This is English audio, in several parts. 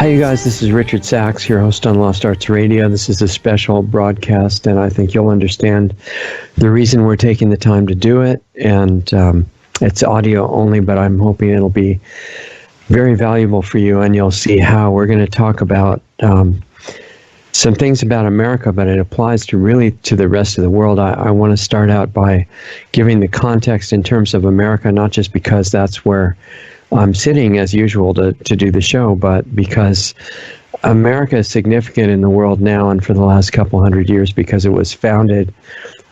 Hi, you guys. This is Richard Sachs, your host on Lost Arts Radio. This is a special broadcast, and I think you'll understand the reason we're taking the time to do it. And it's audio only, but I'm hoping it'll be very valuable for you, and you'll see how we're going to talk about some things about America, but it applies to the rest of the world. I want to start out by giving the context in terms of America, not just because that's where I'm sitting as usual to do the show, but because America is significant in the world now and for the last couple hundred years because it was founded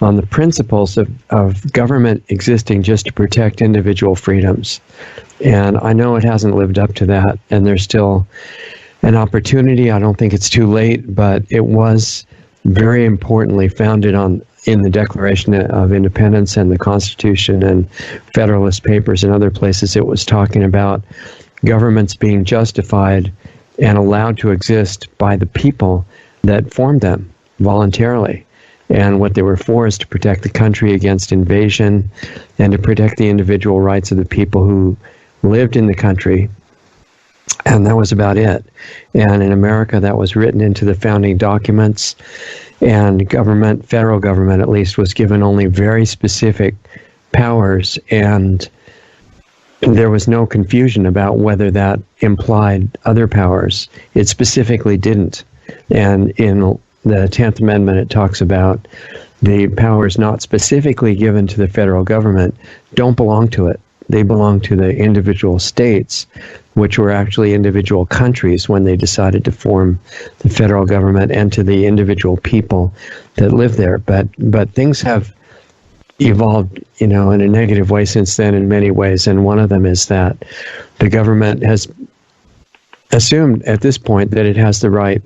on the principles of government existing just to protect individual freedoms. And I know it hasn't lived up to that, and there's still an opportunity. I don't think it's too late, but it was very importantly founded in the Declaration of Independence and the Constitution and Federalist Papers and other places. It was talking about governments being justified and allowed to exist by the people that formed them voluntarily. And what they were for is to protect the country against invasion and to protect the individual rights of the people who lived in the country. And that was about it. And in America, that was written into the founding documents. And government, federal government at least, was given only very specific powers. And there was no confusion about whether that implied other powers. It specifically didn't. And in the 10th Amendment, it talks about the powers not specifically given to the federal government don't belong to it. They belong to the individual states, which were actually individual countries when they decided to form the federal government, and to the individual people that live there. But things have evolved, in a negative way since then in many ways, and one of them is that the government has assumed at this point that it has the right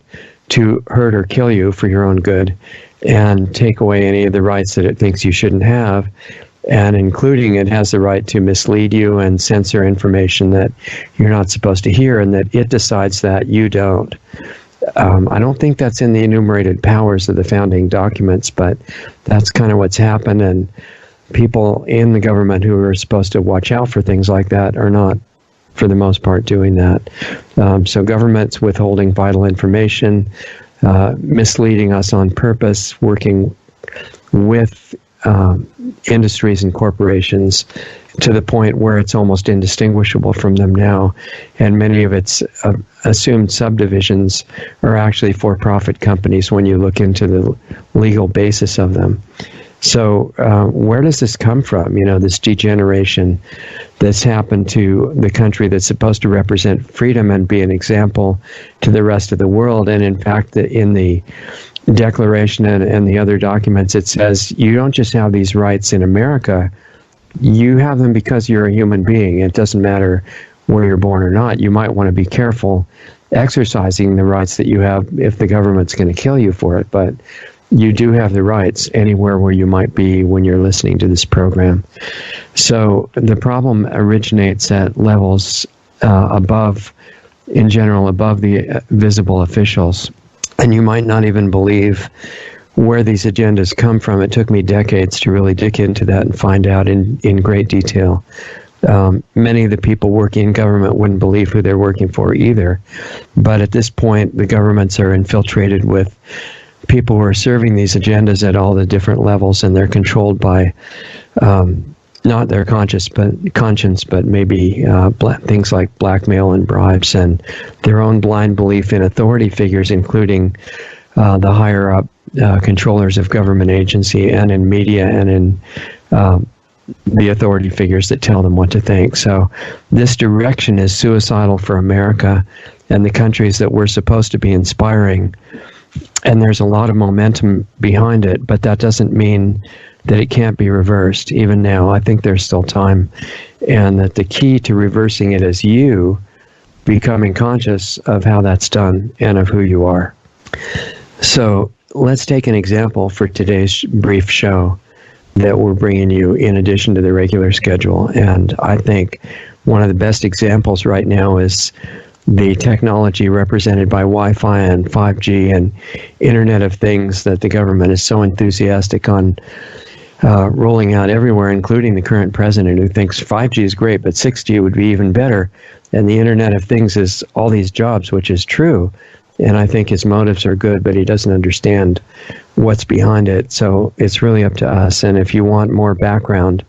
to hurt or kill you for your own good and take away any of the rights that it thinks you shouldn't have. And including it has the right to mislead you and censor information that you're not supposed to hear, and that it decides that you don't. I don't think that's in the enumerated powers of the founding documents, but that's kind of what's happened. And people in the government who are supposed to watch out for things like that are not, for the most part, doing that. So government's withholding vital information, misleading us on purpose, working with industries and corporations to the point where it's almost indistinguishable from them now, and many of its assumed subdivisions are actually for-profit companies when you look into the legal basis of them. So where does this come from? This degeneration that's happened to the country that's supposed to represent freedom and be an example to the rest of the world. And in fact, in the Declaration and the other documents, it says you don't just have these rights in America, you have them because you're a human being. It doesn't matter where you're born or not. You might want to be careful exercising the rights that you have if the government's going to kill you for it, but you do have the rights anywhere where you might be when you're listening to this program. So the problem originates at levels above the visible officials. And you might not even believe where these agendas come from. It took me decades to really dig into that and find out in great detail. Many of the people working in government wouldn't believe who they're working for either. But at this point, the governments are infiltrated with people who are serving these agendas at all the different levels, and they're controlled by not their conscience, but maybe things like blackmail and bribes and their own blind belief in authority figures, including the higher up controllers of government agency and in media and in the authority figures that tell them what to think. So this direction is suicidal for America and the countries that we're supposed to be inspiring. And there's a lot of momentum behind it, but that doesn't mean that it can't be reversed. Even now, I think there's still time, and that the key to reversing it is you becoming conscious of how that's done and of who you are. So let's take an example for today's brief show that we're bringing you in addition to the regular schedule. And I think one of the best examples right now is the technology represented by Wi-Fi and 5G and Internet of Things that the government is so enthusiastic on rolling out everywhere, including the current president, who thinks 5G is great, but 6G would be even better. And the Internet of Things is all these jobs, which is true. And I think his motives are good, but he doesn't understand what's behind it. So it's really up to us. And if you want more background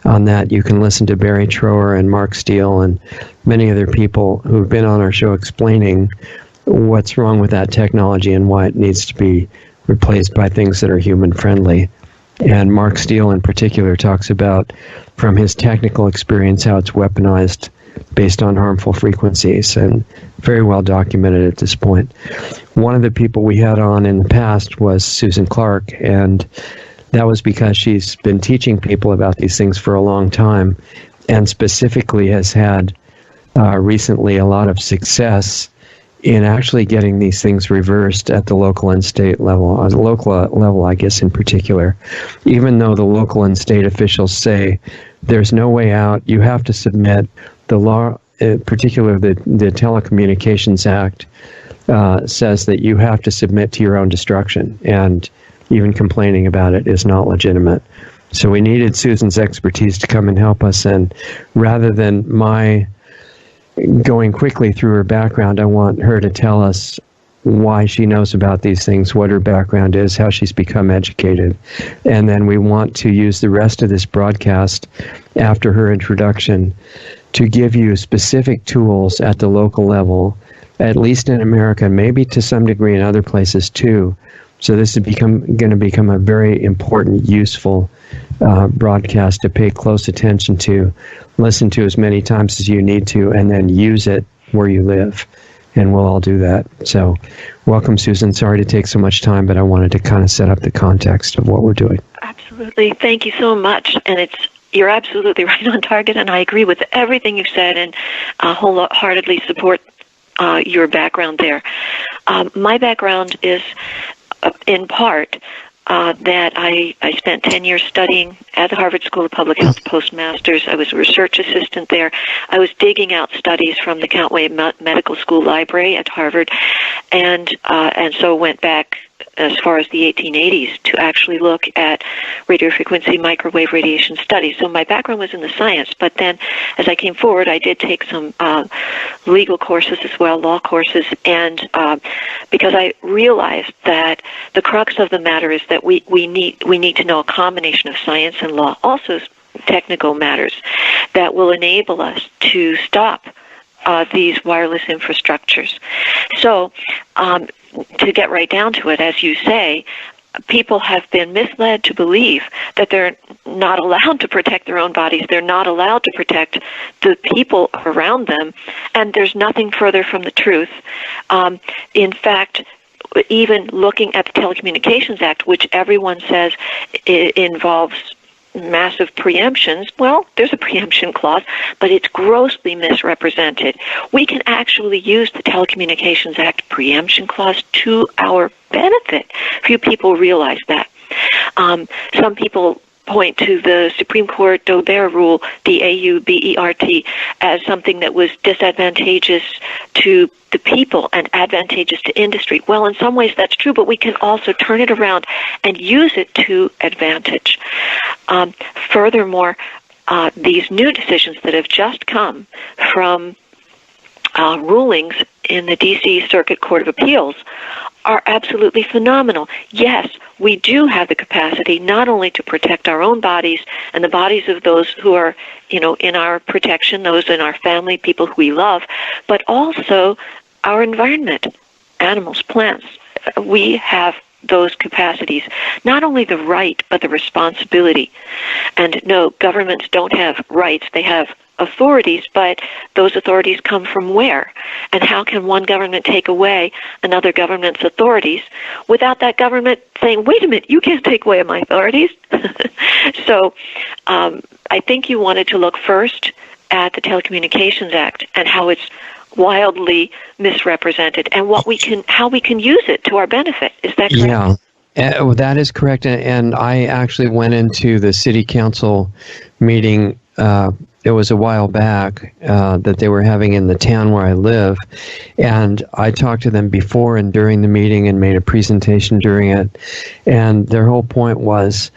on that, you can listen to Barry Trower and Mark Steele and many other people who've been on our show explaining what's wrong with that technology and why it needs to be replaced by things that are human-friendly. And Mark Steele in particular talks about, from his technical experience, how it's weaponized based on harmful frequencies, and very well documented at this point. One of the people we had on in the past was Susan Clarke, and that was because she's been teaching people about these things for a long time, and specifically has had recently a lot of success in actually getting these things reversed at the local and state level, I guess in particular. Even though the local and state officials say there's no way out, you have to submit. The law, in particular the Telecommunications Act, says that you have to submit to your own destruction, and even complaining about it is not legitimate. So we needed Susan's expertise to come and help us, and rather than my going quickly through her background, I want her to tell us why she knows about these things, what her background is, how she's become educated. And then we want to use the rest of this broadcast after her introduction to give you specific tools at the local level, at least in America, maybe to some degree in other places too. So this is going to become a very important, useful broadcast to pay close attention to, listen to as many times as you need to, and then use it where you live. And we'll all do that. So welcome, Susan. Sorry to take so much time, but I wanted to kind of set up the context of what we're doing. Absolutely. Thank you so much. And you're absolutely right on target, and I agree with everything you've said and wholeheartedly support your background there. My background is, in part, that I spent 10 years studying at the Harvard School of Public Health Postmasters. I was a research assistant there. I was digging out studies from the Countway Medical School Library at Harvard, and so went back as far as the 1880s to actually look at radiofrequency microwave radiation studies. So my background was in the science, but then as I came forward, I did take some legal courses as well, law courses, and because I realized that the crux of the matter is that we need to know a combination of science and law, also technical matters, that will enable us to stop these wireless infrastructures. So to get right down to it, as you say, people have been misled to believe that they're not allowed to protect their own bodies, they're not allowed to protect the people around them, and there's nothing further from the truth. In fact, even looking at the Telecommunications Act, which everyone says involves massive preemptions, well, there's a preemption clause, but it's grossly misrepresented. We can actually use the Telecommunications Act preemption clause to our benefit. Few people realize that. Some people point to the Supreme Court Dober rule, the AUBERT, as something that was disadvantageous to the people and advantageous to industry. Well, in some ways that's true, but we can also turn it around and use it to advantage. Furthermore, these new decisions that have just come from rulings in the D.C. Circuit Court of Appeals are absolutely phenomenal. Yes, we do have the capacity not only to protect our own bodies and the bodies of those who are, in our protection, those in our family, people who we love, but also our environment, animals, plants. We have those capacities, not only the right, but the responsibility. And no, governments don't have rights, they have authorities, but those authorities come from where? And how can one government take away another government's authorities without that government saying, wait a minute, you can't take away my authorities? So I think you wanted to look first at the Telecommunications Act and how it's wildly misrepresented and how we can use it to our benefit. Is that correct? Yeah. That is correct. And I actually went into the city council meeting, it was a while back, that they were having in the town where I live. And I talked to them before and during the meeting and made a presentation during it. And their whole point was,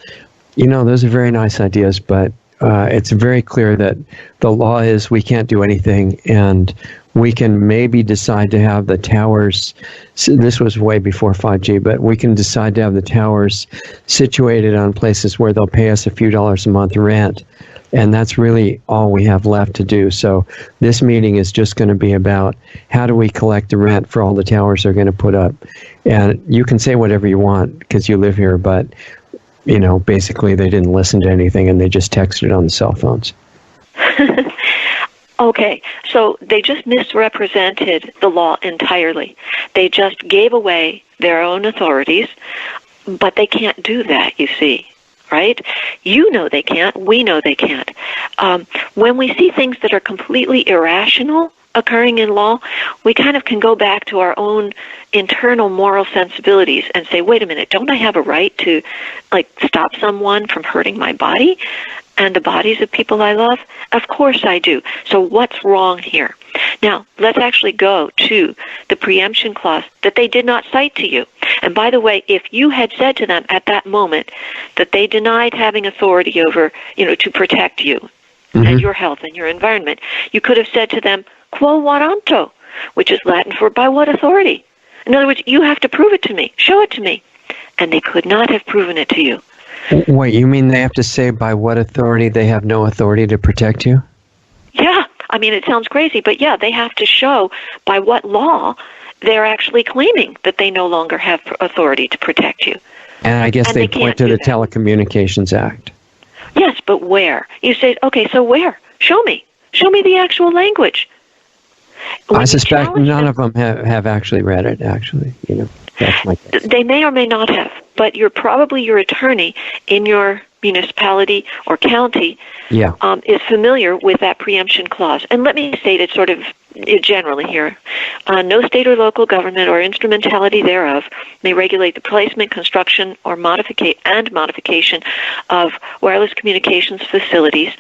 Those are very nice ideas, but it's very clear that the law is we can't do anything, and we can maybe decide to have the towers, so this was way before 5G, but we can decide to have the towers situated on places where they'll pay us a few dollars a month rent, and that's really all we have left to do. So this meeting is just going to be about how do we collect the rent for all the towers they're going to put up. And you can say whatever you want because you live here, but basically they didn't listen to anything and they just texted on the cell phones. Okay, so they just misrepresented the law entirely. They just gave away their own authorities, but they can't do that, you see, right? You know they can't. We know they can't. When we see things that are completely irrational occurring in law, we kind of can go back to our own internal moral sensibilities and say, wait a minute, don't I have a right to, stop someone from hurting my body and the bodies of people I love? Of course I do. So what's wrong here? Now, let's actually go to the preemption clause that they did not cite to you. And by the way, if you had said to them at that moment that they denied having authority over, to protect you and your health and your environment, you could have said to them, quo warranto, which is Latin for by what authority? In other words, you have to prove it to me. Show it to me. And they could not have proven it to you. Wait, you mean they have to say by what authority they have no authority to protect you? Yeah. I mean, it sounds crazy, but yeah, they have to show by what law they're actually claiming that they no longer have authority to protect you. And I guess they point to the Telecommunications Act. Yes, but where? You say, okay, so where? Show me. Show me the actual language. I suspect none of them have actually read it, actually. That's my guess. They may or may not have, but probably your attorney in your municipality or county is familiar with that preemption clause. And let me state it sort of generally here. No state or local government or instrumentality thereof may regulate the placement, construction, or modification of wireless communications facilities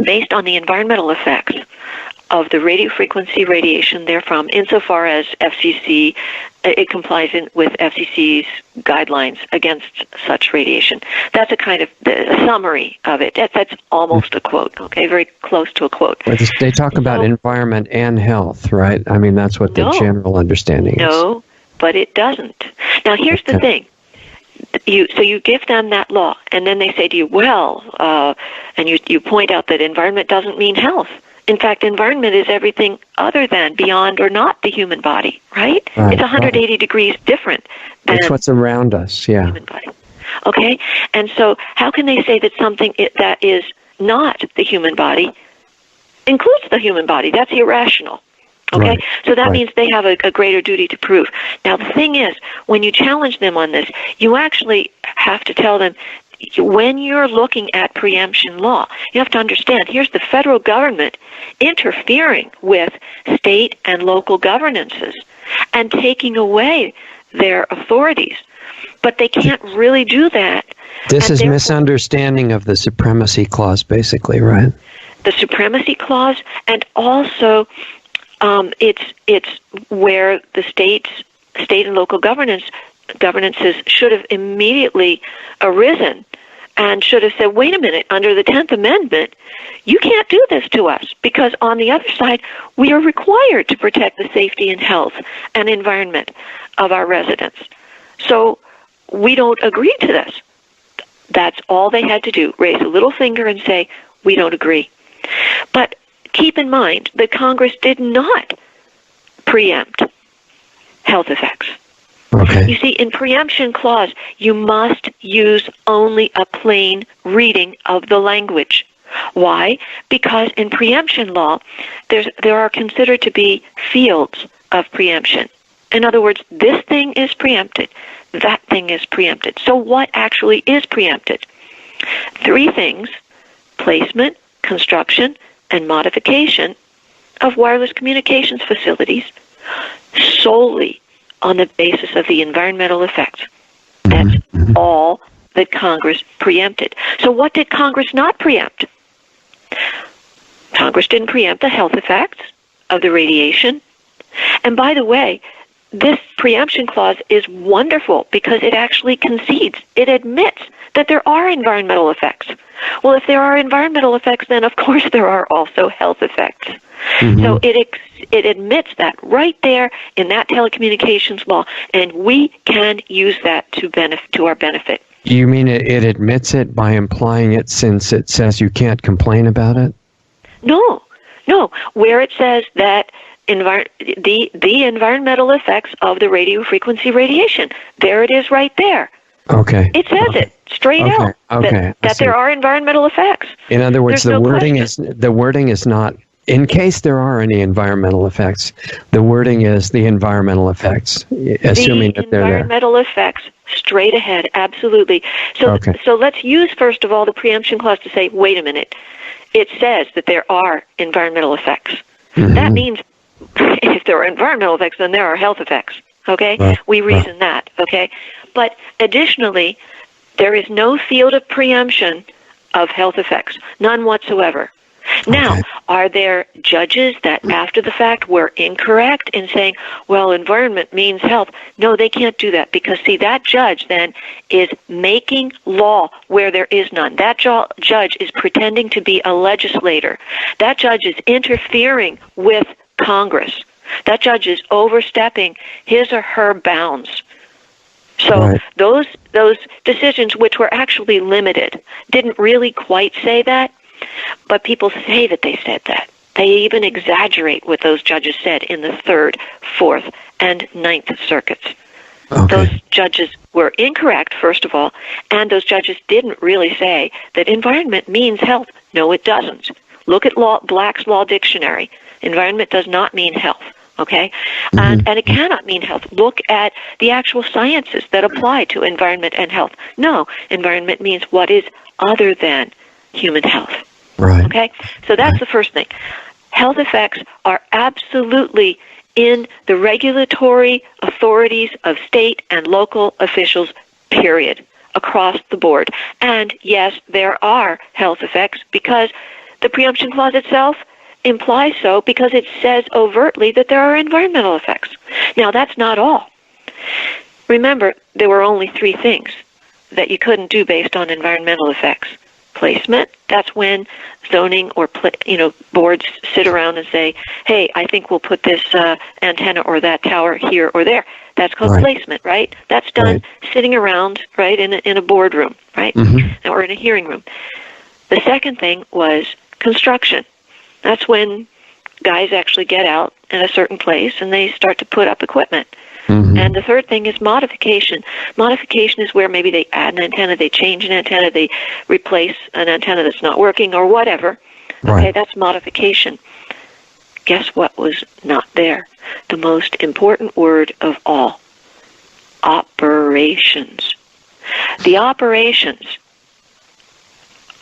based on the environmental effects of the radio frequency radiation therefrom, insofar as it complies with FCC's guidelines against such radiation. That's a kind of the summary of it. That's almost a quote, okay, very close to a quote. They talk about environment and health, right? I mean, that's what the general understanding is. No, but it doesn't. Now, here's the thing. So you give them that law, and then they say to you, and you point out that environment doesn't mean health. In fact, environment is everything other than, beyond, or not the human body, right? It's 180 degrees different than it's what's around us, the human body. Okay? And so how can they say that something that is not the human body includes the human body? That's irrational. Okay? Right. So that means they have a greater duty to prove. Now, the thing is, when you challenge them on this, you actually have to tell them, when you're looking at preemption law, you have to understand, here's the federal government interfering with state and local governances and taking away their authorities. But they can't really do that. This is misunderstanding of the supremacy clause, basically, right? The supremacy clause, and also it's where the state and local governances should have immediately arisen and should have said, wait a minute, under the 10th Amendment, you can't do this to us, because on the other side, we are required to protect the safety and health and environment of our residents. So we don't agree to this. That's all they had to do, raise a little finger and say, we don't agree. But keep in mind that Congress did not preempt health effects. Okay. You see, in preemption clause, you must use only a plain reading of the language. Why? Because in preemption law, there are considered to be fields of preemption. In other words, this thing is preempted, that thing is preempted. So what actually is preempted? 3 things: placement, construction, and modification of wireless communications facilities solely on the basis of the environmental effects. That's all that Congress preempted. So what did Congress not preempt? Congress didn't preempt the health effects of the radiation. And by the way, this preemption clause is wonderful because it actually concedes. It admits that there are environmental effects. Well, if there are environmental effects, then of course there are also health effects. Mm-hmm. So it admits that right there in that telecommunications law, and we can use that to our benefit. You mean it admits it by implying it, since it says you can't complain about it? No. Where it says that the environmental effects of the radio frequency radiation, there it is right there. Okay. It says it straight out that there are environmental effects. In other words, the wording is not in case there are any environmental effects. The wording is the environmental effects, assuming that they're there. The environmental effects, straight ahead, absolutely. So let's use first of all the preemption clause to say, wait a minute, it says that there are environmental effects. Mm-hmm. That means if there are environmental effects, then there are health effects. Okay, we reason that. Okay, but additionally, there is no field of preemption of health effects, none whatsoever. Now, are there judges that after the fact were incorrect in saying, well, environment means health? No, they can't do that, because, see, that judge then is making law where there is none. That judge is pretending to be a legislator. That judge is interfering with Congress. That judge is overstepping his or her bounds. So those decisions, which were actually limited, didn't really quite say that. But people say that they said that. They even exaggerate what those judges said in the 3rd, 4th, and 9th circuits. Okay. Those judges were incorrect, first of all, and those judges didn't really say that environment means health. No, it doesn't. Look at Black's Law Dictionary. Environment does not mean health. Okay? Mm-hmm. And it cannot mean health. Look at the actual sciences that apply to environment and health. No, environment means what is other than human health. Right. Okay? So that's the first thing. Health effects are absolutely in the regulatory authorities of state and local officials, period, across the board. And yes, there are health effects because the preemption clause itself implies so, because it says overtly that there are environmental effects. Now, that's not all. Remember, there were only 3 things that you couldn't do based on environmental effects. Placement, that's when zoning or boards sit around and say, hey, I think we'll put this antenna or that tower here or there. That's called placement, right? That's done sitting around, right, in a boardroom, right, or in a hearing room. The second thing was construction. That's when guys actually get out in a certain place and they start to put up equipment. Mm-hmm. And the third thing is modification. Modification is where maybe they add an antenna, they change an antenna, they replace an antenna that's not working or whatever. Okay, that's modification. Guess what was not there? The most important word of all. Operations. The operations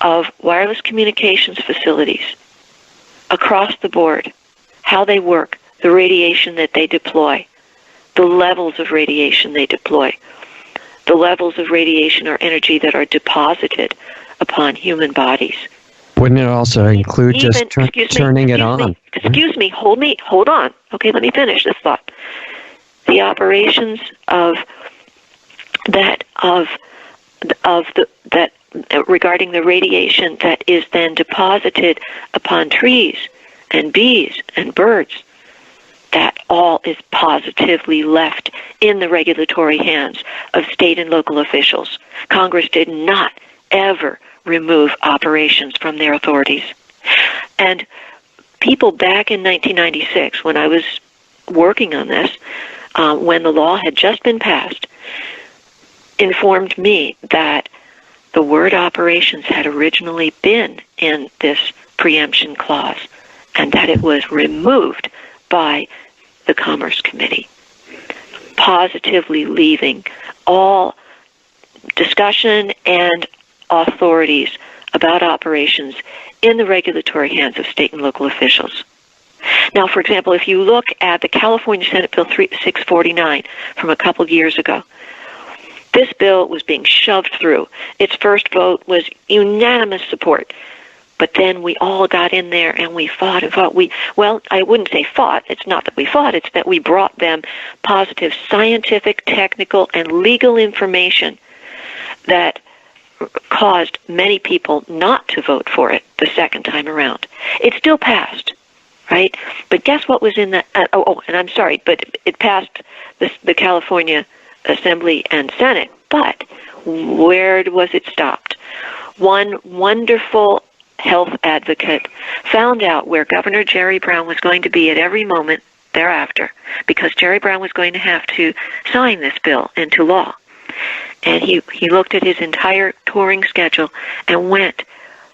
of wireless communications facilities across the board, how they work, the radiation that they deploy, the levels of radiation they deploy, the levels of radiation or energy that are deposited upon human bodies. Wouldn't it also include just turning it on? Excuse me, hold on. Okay, let me finish this thought. The operations of that regarding the radiation that is then deposited upon trees and bees and birds, that all is positively left in the regulatory hands of state and local officials. Congress did not ever remove operations from their authorities. And people back in 1996, when I was working on this, when the law had just been passed, informed me that the word operations had originally been in this preemption clause and that it was removed by the Commerce Committee, positively leaving all discussion and authorities about operations in the regulatory hands of state and local officials. Now, for example, if you look at the California Senate Bill 649 from a couple years ago, this bill was being shoved through. Its first vote was unanimous support. But then we all got in there and we fought and fought. Well, I wouldn't say fought. It's not that we fought. It's that we brought them positive scientific, technical, and legal information that caused many people not to vote for it the second time around. It still passed, right? But guess what was in that? And I'm sorry, but it passed the California Assembly and Senate. But where was it stopped? One wonderful health advocate found out where Governor Jerry Brown was going to be at every moment thereafter, because Jerry Brown was going to have to sign this bill into law. And he looked at his entire touring schedule and went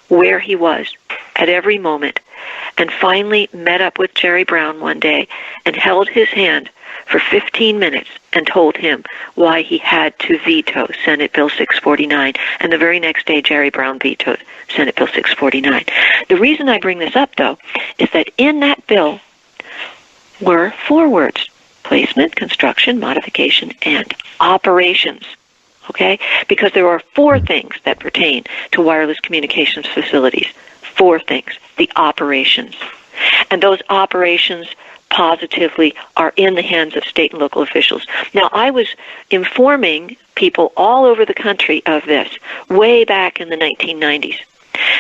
where he was at every moment, and finally met up with Jerry Brown one day and held his hand for 15 minutes and told him why he had to veto Senate Bill 649. And the very next day, Jerry Brown vetoed Senate Bill 649. The reason I bring this up, though, is that in that bill were 4 words: placement, construction, modification, and operations. Okay? Because there are 4 things that pertain to wireless communications facilities. 4 things. The operations. And those operations positively are in the hands of state and local officials. Now, I was informing people all over the country of this way back in the 1990s.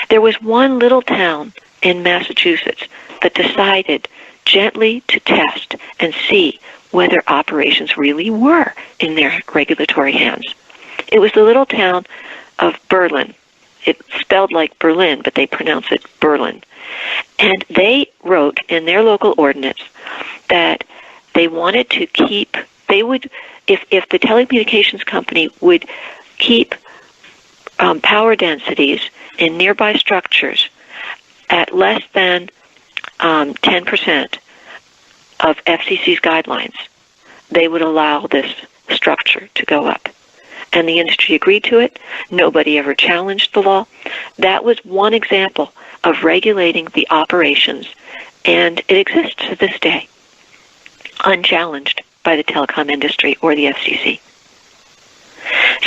There was one little town in Massachusetts that decided gently to test and see whether operations really were in their regulatory hands. It was the little town of Berlin. It's spelled like Berlin, but they pronounce it Berlin. And they wrote in their local ordinance that they wanted to keep, they would, if the telecommunications company would keep power densities in nearby structures at less than 10% of FCC's guidelines, they would allow this structure to go up. And the industry agreed to it. Nobody ever challenged the law. That was one example of regulating the operations, and it exists to this day, unchallenged by the telecom industry or the FCC.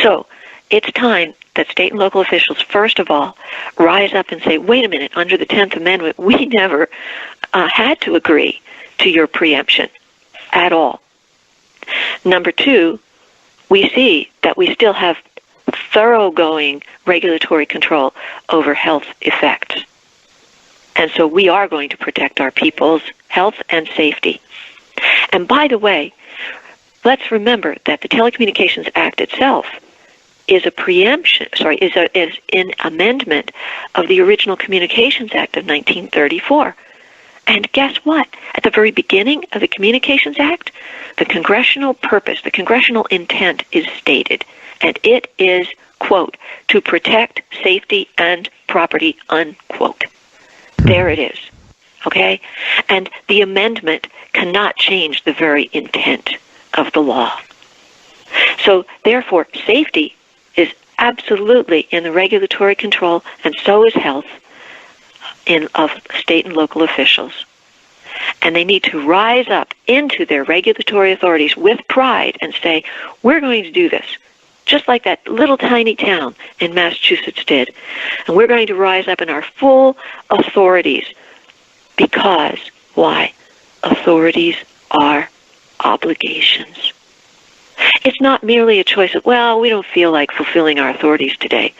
So it's time that state and local officials, first of all, rise up and say, wait a minute, under the 10th Amendment, we never had to agree to your preemption at all. Number 2, we see that we still have thoroughgoing regulatory control over health effects. And so we are going to protect our people's health and safety. And by the way, let's remember that the Telecommunications Act itself is is an amendment of the original Communications Act of 1934. And guess what? At the very beginning of the Communications Act, the congressional purpose, the congressional intent is stated, and it is, quote, to protect safety and property, unquote. There it is, okay? And the amendment cannot change the very intent of the law. So, therefore, safety is absolutely in the regulatory control, and so is health of state and local officials. And they need to rise up into their regulatory authorities with pride and say, we're going to do this, just like that little tiny town in Massachusetts did. And we're going to rise up in our full authorities because, why? Authorities are obligations. It's not merely a choice of, well, we don't feel like fulfilling our authorities today.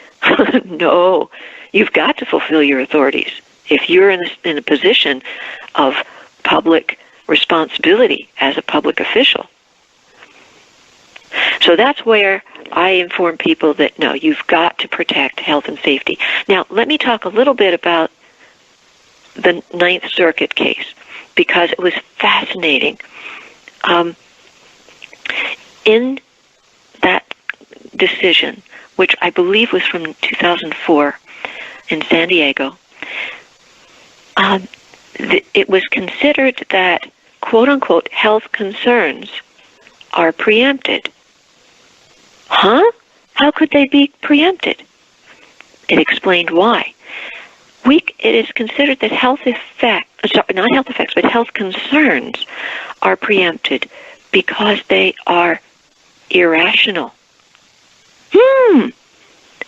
No, you've got to fulfill your authorities. If you're in a position of public responsibility as a public official. So that's where I inform people that, no, you've got to protect health and safety. Now, let me talk a little bit about the Ninth Circuit case, because it was fascinating. In that decision, which I believe was from 2004 in San Diego, it was considered that, quote-unquote, health concerns are preempted. Huh? How could they be preempted? It explained why. It is considered that health concerns are preempted because they are irrational.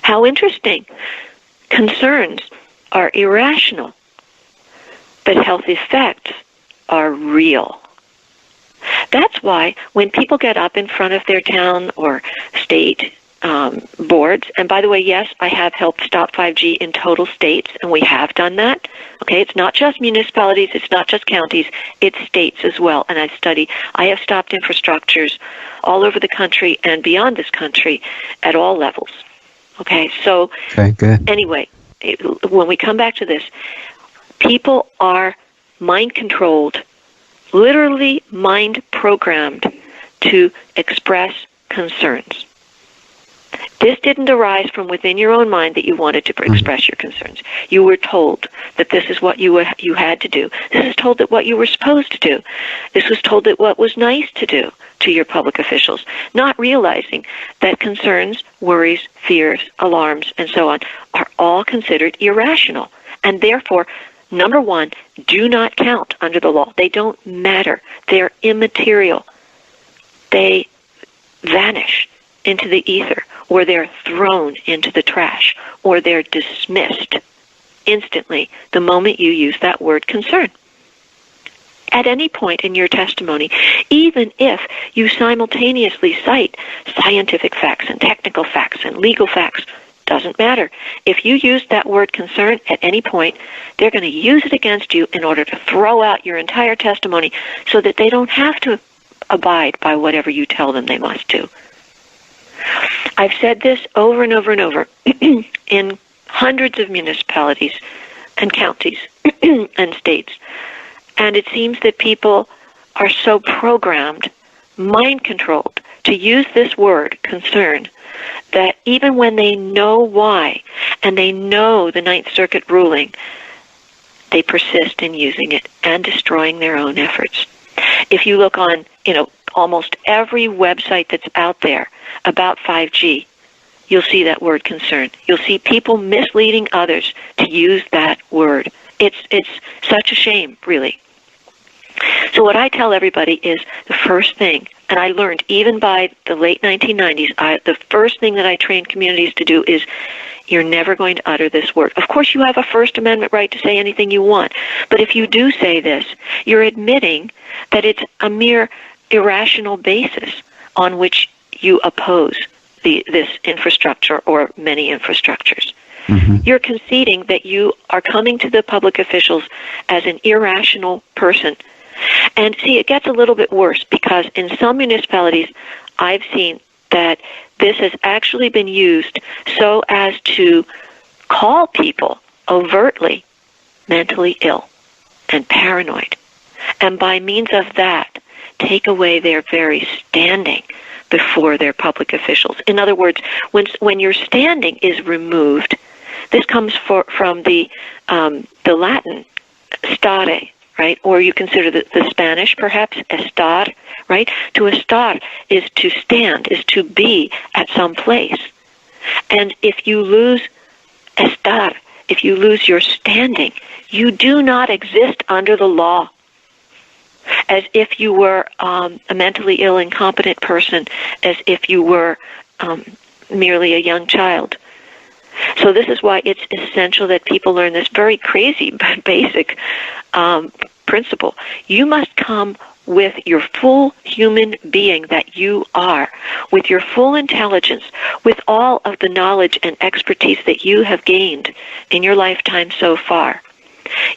How interesting. Concerns are irrational, but health effects are real. That's why when people get up in front of their town or state boards, and by the way, yes, I have helped stop 5G in total states, and we have done that. Okay, it's not just municipalities, it's not just counties, it's states as well. And I have stopped infrastructures all over the country and beyond this country at all levels. Okay, so good. Anyway, when we come back to this, people are mind-controlled, literally mind-programmed to express concerns. This didn't arise from within your own mind that you wanted to express your concerns. You were told that this is what you had to do. This is told that what you were supposed to do. This was told that what was nice to do to your public officials, not realizing that concerns, worries, fears, alarms, and so on are all considered irrational, and therefore, number one, do not count under the law. They don't matter. They're immaterial. They vanish into the ether, or they're thrown into the trash, or they're dismissed instantly the moment you use that word concern. At any point in your testimony, even if you simultaneously cite scientific facts and technical facts and legal facts, doesn't matter. If you use that word concern at any point, they're going to use it against you in order to throw out your entire testimony so that they don't have to abide by whatever you tell them they must do. I've said this over and over and over in hundreds of municipalities and counties and states, and it seems that people are so programmed, mind-controlled, to use this word, concern, that even when they know why and they know the Ninth Circuit ruling, they persist in using it and destroying their own efforts. If you look on, almost every website that's out there about 5G, you'll see that word concern. You'll see people misleading others to use that word. It's such a shame, really. So what I tell everybody is the first thing, and I learned even by the late 1990s, the first thing that I trained communities to do is you're never going to utter this word. Of course, you have a First Amendment right to say anything you want, but if you do say this, you're admitting that it's a mere irrational basis on which you oppose this infrastructure or many infrastructures. Mm-hmm. You're conceding that you are coming to the public officials as an irrational person. And see, it gets a little bit worse because in some municipalities, I've seen that this has actually been used so as to call people overtly mentally ill and paranoid. And by means of that, take away their very standing before their public officials. In other words, when your standing is removed, this comes from the Latin stare, right? Or you consider the Spanish, perhaps, estar, right? To estar is to stand, is to be at some place. And if you lose estar, if you lose your standing, you do not exist under the law. As if you were a mentally ill, incompetent person, as if you were merely a young child. So this is why it's essential that people learn this very crazy but basic principle. You must come with your full human being that you are, with your full intelligence, with all of the knowledge and expertise that you have gained in your lifetime so far.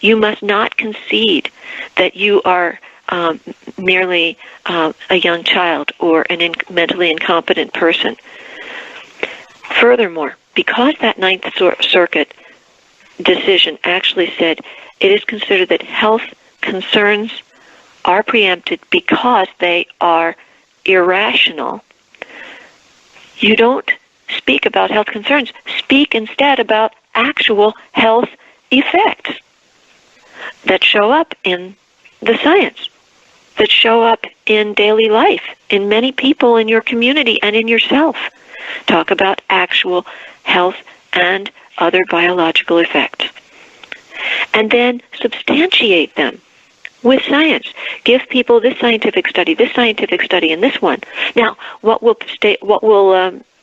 You must not concede that you are merely a young child or a mentally incompetent person. Furthermore, because that Ninth Circuit decision actually said it is considered that health concerns are preempted because they are irrational, you don't speak about health concerns. Speak instead about actual health effects that show up in the science, that show up in daily life, in many people in your community and in yourself. Talk about actual health and other biological effects. And then substantiate them with science. Give people this scientific study, and this one. Now, what will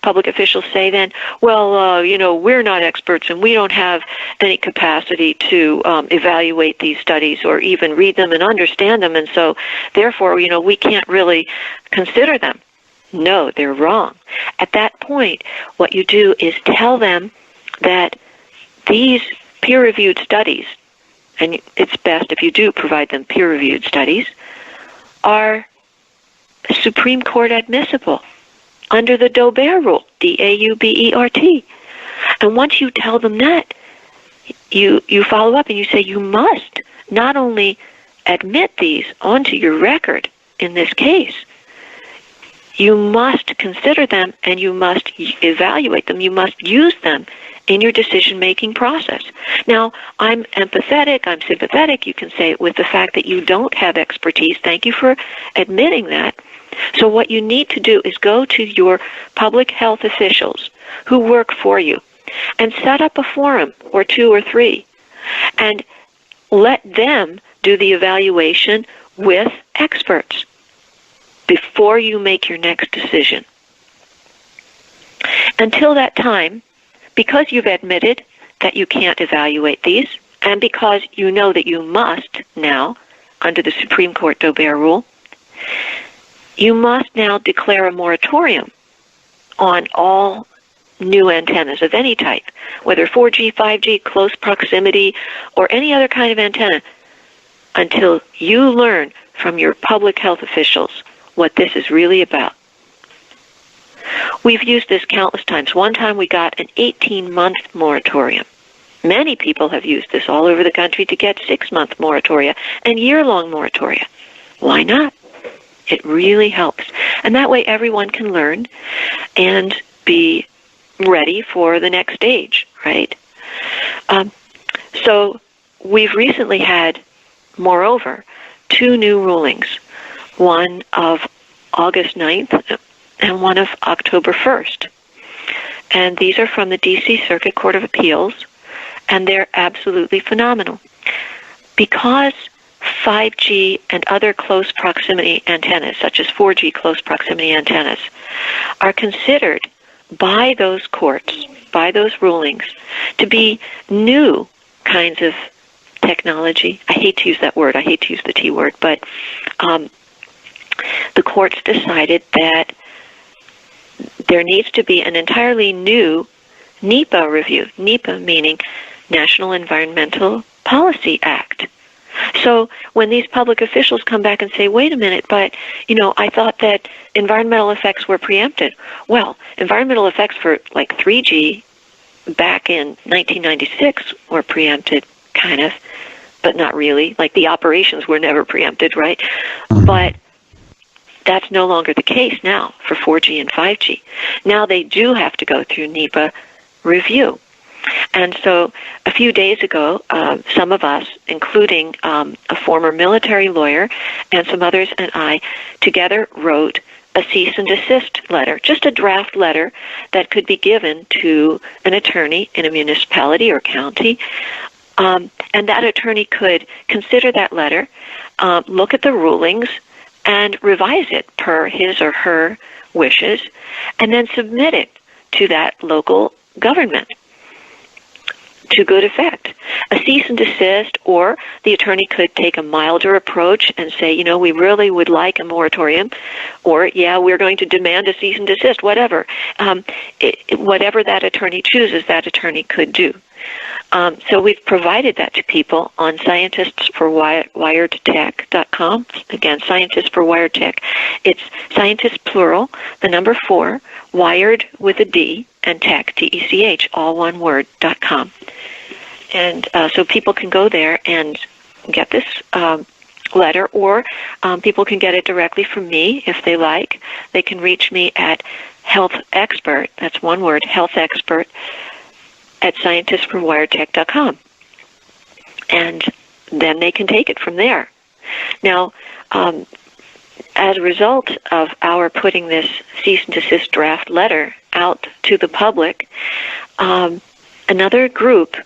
public officials say then, well, we're not experts and we don't have any capacity to evaluate these studies or even read them and understand them, and so therefore, we can't really consider them. No, they're wrong. At that point, what you do is tell them that these peer-reviewed studies, and it's best if you do provide them peer-reviewed studies, are Supreme Court admissible under the Daubert rule, D-A-U-B-E-R-T. And once you tell them that, you follow up and you say you must not only admit these onto your record in this case, you must consider them and you must evaluate them. You must use them in your decision-making process. Now, I'm empathetic, I'm sympathetic, you can say it with the fact that you don't have expertise. Thank you for admitting that. So what you need to do is go to your public health officials who work for you and set up a forum or 2 or 3 and let them do the evaluation with experts before you make your next decision. Until that time, because you've admitted that you can't evaluate these, and because you know that you must now, under the Supreme Court Daubert rule, you must now declare a moratorium on all new antennas of any type, whether 4G, 5G, close proximity, or any other kind of antenna, until you learn from your public health officials what this is really about. We've used this countless times. One time we got an 18-month moratorium. Many people have used this all over the country to get 6-month moratoria and year-long moratoria. Why not? It really helps. And that way everyone can learn and be ready for the next stage, right? So we've recently had, moreover, 2 new rulings, one of August 9th and one of October 1st. And these are from the D.C. Circuit Court of Appeals, and they're absolutely phenomenal. Because 5G and other close proximity antennas, such as 4G close proximity antennas, are considered by those courts, by those rulings, to be new kinds of technology. I hate to use that word. I hate to use the T word, but the courts decided that there needs to be an entirely new NEPA review. NEPA meaning National Environmental Policy Act. So when these public officials come back and say, wait a minute, but, I thought that environmental effects were preempted. Well, environmental effects for, 3G back in 1996 were preempted, kind of, but not really. Like, the operations were never preempted, right? Mm-hmm. But that's no longer the case now for 4G and 5G. Now they do have to go through NEPA review. And so a few days ago, some of us, including a former military lawyer and some others and I, together wrote a cease and desist letter, just a draft letter that could be given to an attorney in a municipality or county. And that attorney could consider that letter, look at the rulings, and revise it per his or her wishes, and then submit it to that local government to good effect. A cease and desist, or the attorney could take a milder approach and say, we really would like a moratorium, or, we're going to demand a cease and desist, whatever. Whatever that attorney chooses, that attorney could do. So we've provided that to people on scientistsforwiredtech.com. Again, Scientists for Wired Tech. It's scientists plural, the number 4, wired with a D, and tech, T-E-C-H, all one word, .com. And so people can go there and get this letter, or people can get it directly from me if they like. They can reach me at healthexpert, that's one word, healthexpert, at scientistsforwiredtech.com. And then they can take it from there. Now, as a result of our putting this cease and desist draft letter out to the public, another group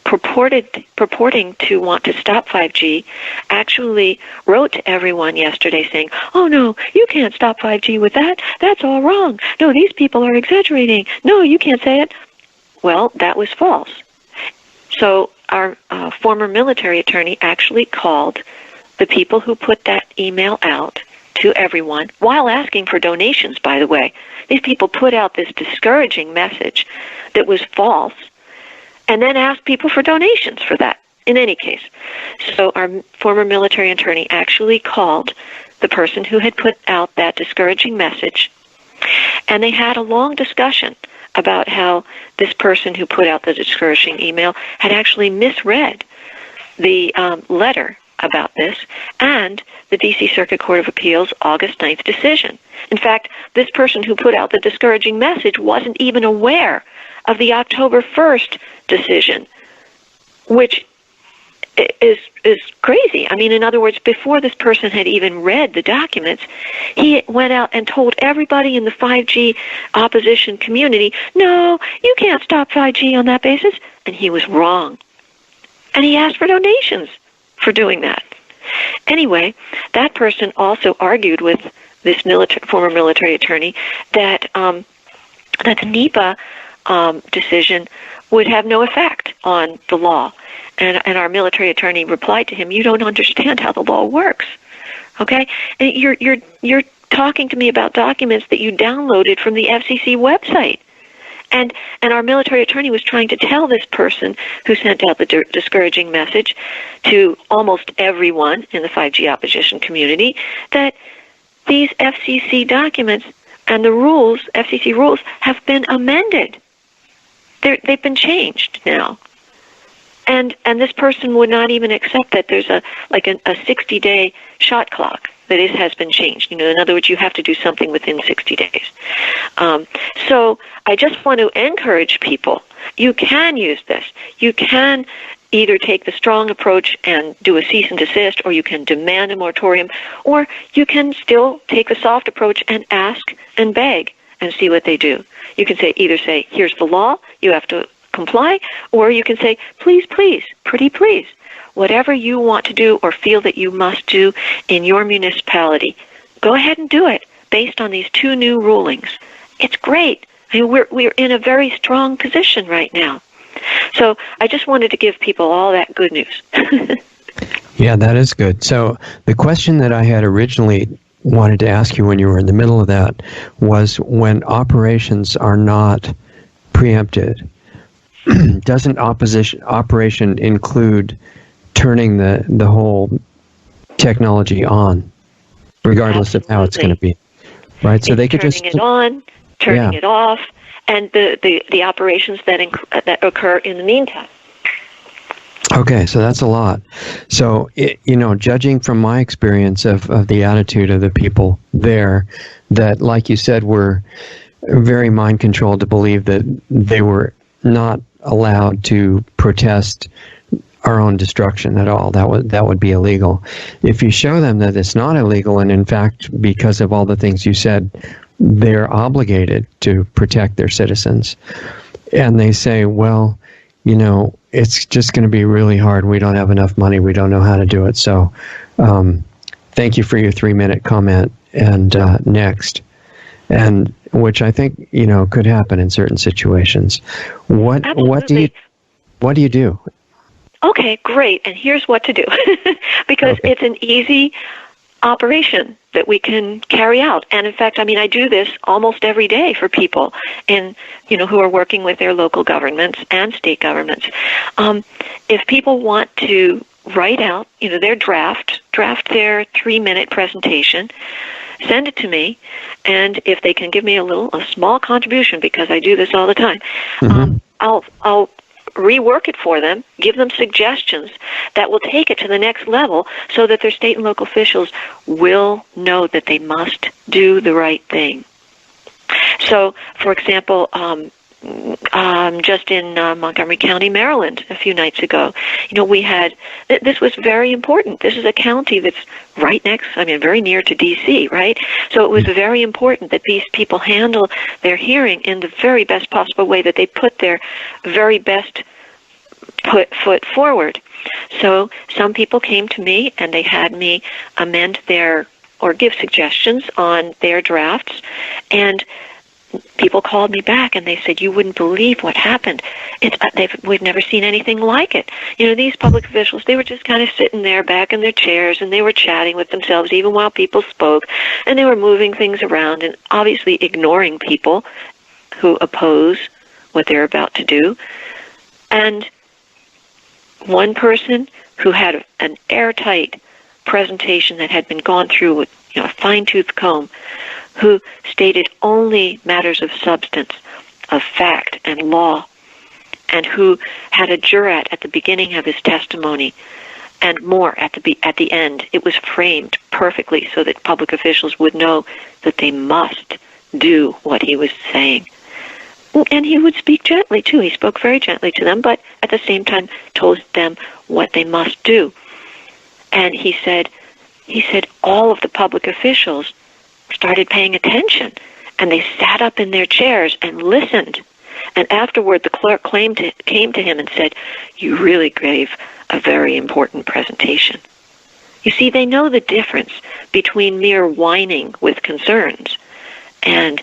purporting to want to stop 5G actually wrote to everyone yesterday saying, "Oh no, you can't stop 5G with that. That's all wrong. No, these people are exaggerating. No, you can't say it." Well, that was false. So our former military attorney actually called the people who put that email out to everyone while asking for donations, by the way. These people put out this discouraging message that was false and then asked people for donations for that, in any case. So our former military attorney actually called the person who had put out that discouraging message, and they had a long discussion about how this person who put out the discouraging email had actually misread the letter about this and the D.C. Circuit Court of Appeals August 9th decision. In fact, this person who put out the discouraging message wasn't even aware of the October 1st decision, which is crazy. I mean, in other words, before this person had even read the documents, he went out and told everybody in the 5G opposition community, "No, you can't stop 5G on that basis," and he was wrong. And he asked for donations for doing that. Anyway, that person also argued with this former military attorney that that the NEPA decision would have no effect on the law. And our military attorney replied to him, "You don't understand how the law works, okay? And you're talking to me about documents that you downloaded from the FCC website." And our military attorney was trying to tell this person who sent out the discouraging message to almost everyone in the 5G opposition community that these FCC documents and the rules, FCC rules, have been amended. They've been changed now. And this person would not even accept that there's a 60-day shot clock that has been changed. In other words, you have to do something within 60 days. So I just want to encourage people. You can use this. You can either take the strong approach and do a cease and desist, or you can demand a moratorium, or you can still take the soft approach and ask and beg and see what they do. You can either say, "Here's the law, you have to comply," or you can say, "Please, please, pretty please, whatever you want to do or feel that you must do in your municipality, go ahead and do it based on these two new rulings." It's great. I mean, we're in a very strong position right now. So I just wanted to give people all that good news. Yeah, that is good. So the question that I had originally wanted to ask you when you were in the middle of that was, when operations are not preempted, doesn't operation include turning the whole technology on, regardless of how it's going to be, right? So they could turning it on, turning it off, and the operations that occur in the meantime. Okay, so that's a lot. So, judging from my experience of the attitude of the people there, that, like you said, were very mind-controlled to believe that they were not allowed to protest our own destruction at all. That would be illegal. If you show them that it's not illegal, and in fact, because of all the things you said, they're obligated to protect their citizens, and they say, "Well, it's just going to be really hard. We don't have enough money. We don't know how to do it. So thank you for your 3-minute comment." And next. And which I think, could happen in certain situations. What do you do? Okay, great. And here's what to do. Because it's an easy operation that we can carry out. And in fact, I do this almost every day for people who are working with their local governments and state governments. If people want to write out, their draft their 3-minute presentation, send it to me, and if they can give me a small contribution, because I do this all the time, I'll rework it for them, give them suggestions that will take it to the next level so that their state and local officials will know that they must do the right thing. So, for example, just in Montgomery County, Maryland, a few nights ago, we had, this was very important. This is a county that's right next, very near to D.C., right? So it was very important that these people handle their hearing in the very best possible way, that they put their very best put foot forward. So some people came to me and they had me amend their or give suggestions on their drafts, and people called me back and they said, "You wouldn't believe what happened. We've never seen anything like it." These public officials, they were just kind of sitting there back in their chairs, and they were chatting with themselves even while people spoke, and they were moving things around and obviously ignoring people who oppose what they're about to do. And one person who had an airtight presentation that had been gone through with a fine-tooth comb, who stated only matters of substance, of fact and law, and who had a jurat at the beginning of his testimony and more at the end. It was framed perfectly so that public officials would know that they must do what he was saying. And he would speak gently, too. He spoke very gently to them, but at the same time told them what they must do. And he said all of the public officials started paying attention, and they sat up in their chairs and listened. And afterward, the clerk came to him and said, "You really gave a very important presentation." You see, they know the difference between mere whining with concerns and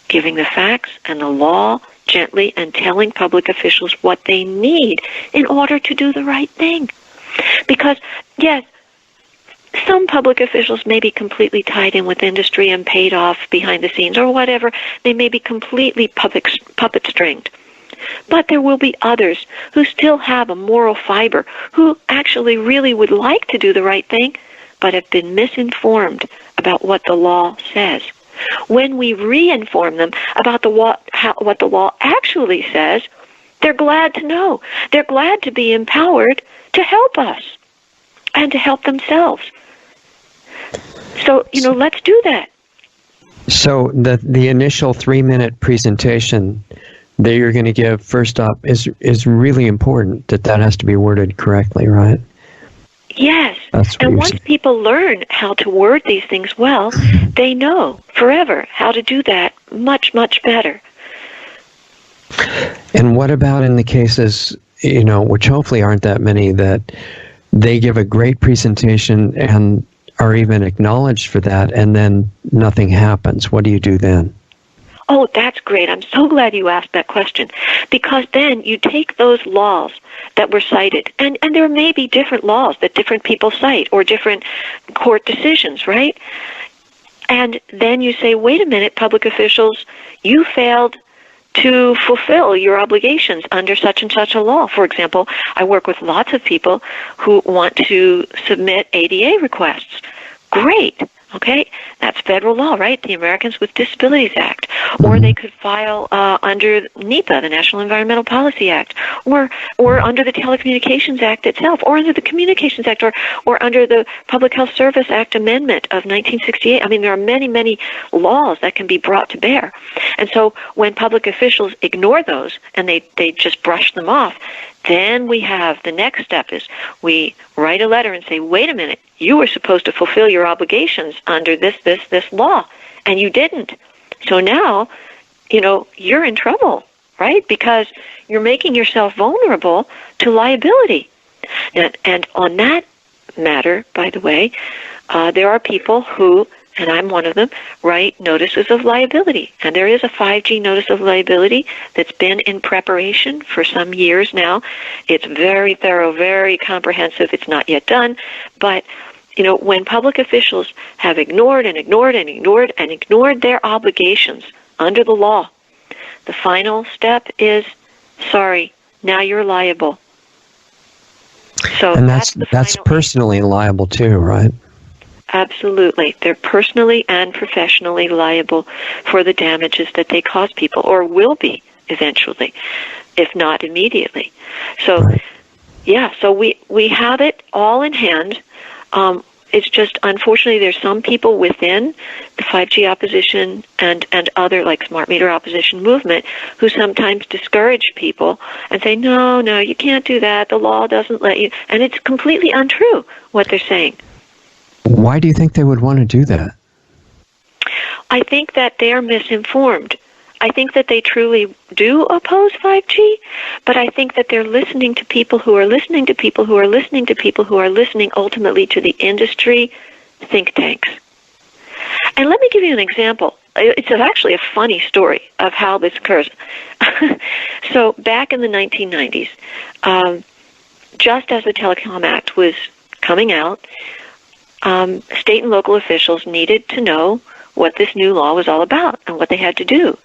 giving the facts and the law gently and telling public officials what they need in order to do the right thing. Because, yes, some public officials may be completely tied in with industry and paid off behind the scenes or whatever. They may be completely puppet-stringed. But there will be others who still have a moral fiber, who actually really would like to do the right thing, but have been misinformed about what the law says. When we re-inform them about what the law actually says, they're glad to know. They're glad to be empowered to help us and to help themselves. So, let's do that. So the initial 3-minute presentation that you're going to give first up is really important, that has to be worded correctly, right? Yes. And once people learn how to word these things well, they know forever how to do that much, much better. And what about in the cases, which hopefully aren't that many, that they give a great presentation and are even acknowledged for that, and then nothing happens? What do you do then? Oh, that's great. I'm so glad you asked that question, because then you take those laws that were cited, and there may be different laws that different people cite or different court decisions, right? And then you say, wait a minute, public officials, you failed to fulfill your obligations under such and such a law. For example, I work with lots of people who want to submit ADA requests. Great. Okay, that's federal law, right? The Americans with Disabilities Act. Or they could file under NEPA, the National Environmental Policy Act, or under the Telecommunications Act itself, or under the Communications Act, or under the Public Health Service Act Amendment of 1968. I mean, there are many, many laws that can be brought to bear. And so when public officials ignore those and they just brush them off, then we have the next step is we write a letter and say, wait a minute, you were supposed to fulfill your obligations under this law, and you didn't. So now, you're in trouble, right? Because you're making yourself vulnerable to liability. And on that matter, by the way, there are people who, and I'm one of them, write notices of liability. And there is a 5G notice of liability that's been in preparation for some years now. It's very thorough, very comprehensive. It's not yet done. But, when public officials have ignored and ignored and ignored and ignored their obligations under the law, the final step is, sorry, now you're liable. So and that's personally liable too, right? Absolutely. They're personally and professionally liable for the damages that they cause people, or will be eventually, if not immediately. So, right. Yeah, so we have it all in hand. It's just, unfortunately, there's some people within the 5G opposition and other, like smart meter opposition movement, who sometimes discourage people and say, no, you can't do that. The law doesn't let you. And it's completely untrue what they're saying. Why do you think they would want to do that? I think that they are misinformed. I think that they truly do oppose 5G, but I think that they're listening to people who are listening to people who are listening to people who are listening ultimately to the industry think tanks. And let me give you an example. It's actually a funny story of how this occurs. So back in the 1990s, just as the Telecom Act was coming out, state and local officials needed to know what this new law was all about and what they had to do.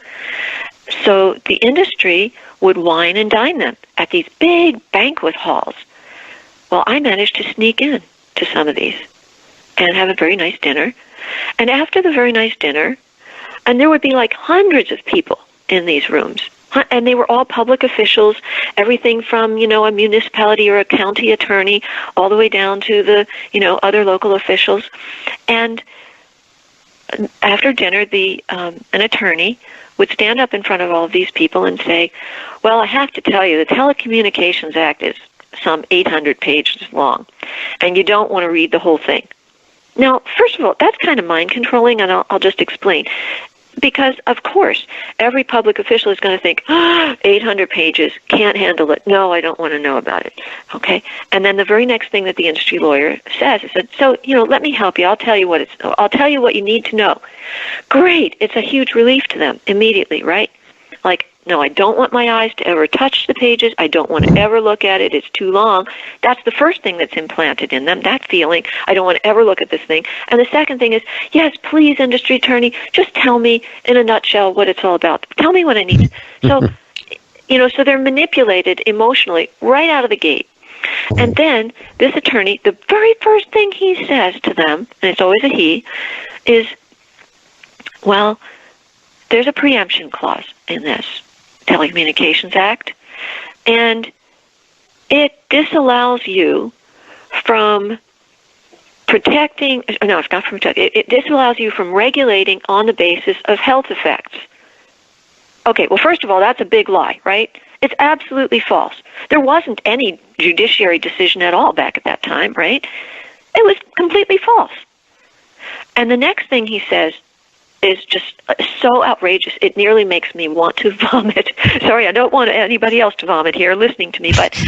So the industry would wine and dine them at these big banquet halls. Well, I managed to sneak in to some of these and have a very nice dinner. And after the very nice dinner, and there would be like hundreds of people in these rooms, and they were all public officials, everything from, a municipality or a county attorney all the way down to the, other local officials. And after dinner, an attorney would stand up in front of all of these people and say, well, I have to tell you, the Telecommunications Act is some 800 pages long, and you don't want to read the whole thing. Now, first of all, that's kind of mind-controlling, and I'll just explain. Because, of course, every public official is going to think, 800 pages, can't handle it. No, I don't want to know about it. Okay? And then the very next thing that the industry lawyer says is, so, let me help you. I'll tell you what you need to know. Great. It's a huge relief to them immediately, right? Like, no, I don't want my eyes to ever touch the pages. I don't want to ever look at it. It's too long. That's the first thing that's implanted in them, that feeling. I don't want to ever look at this thing. And the second thing is, yes, please, industry attorney, just tell me in a nutshell what it's all about. Tell me what I need. So, so they're manipulated emotionally right out of the gate. And then this attorney, the very first thing he says to them, and it's always a he, is, well, there's a preemption clause in this Telecommunications Act, and it disallows you from protecting, no, it's not from protecting, it disallows you from regulating on the basis of health effects. Okay, well, first of all, that's a big lie, right? It's absolutely false. There wasn't any judiciary decision at all back at that time, right? It was completely false. And the next thing he says is just so outrageous, it nearly makes me want to vomit. Sorry, I don't want anybody else to vomit here listening to me, but,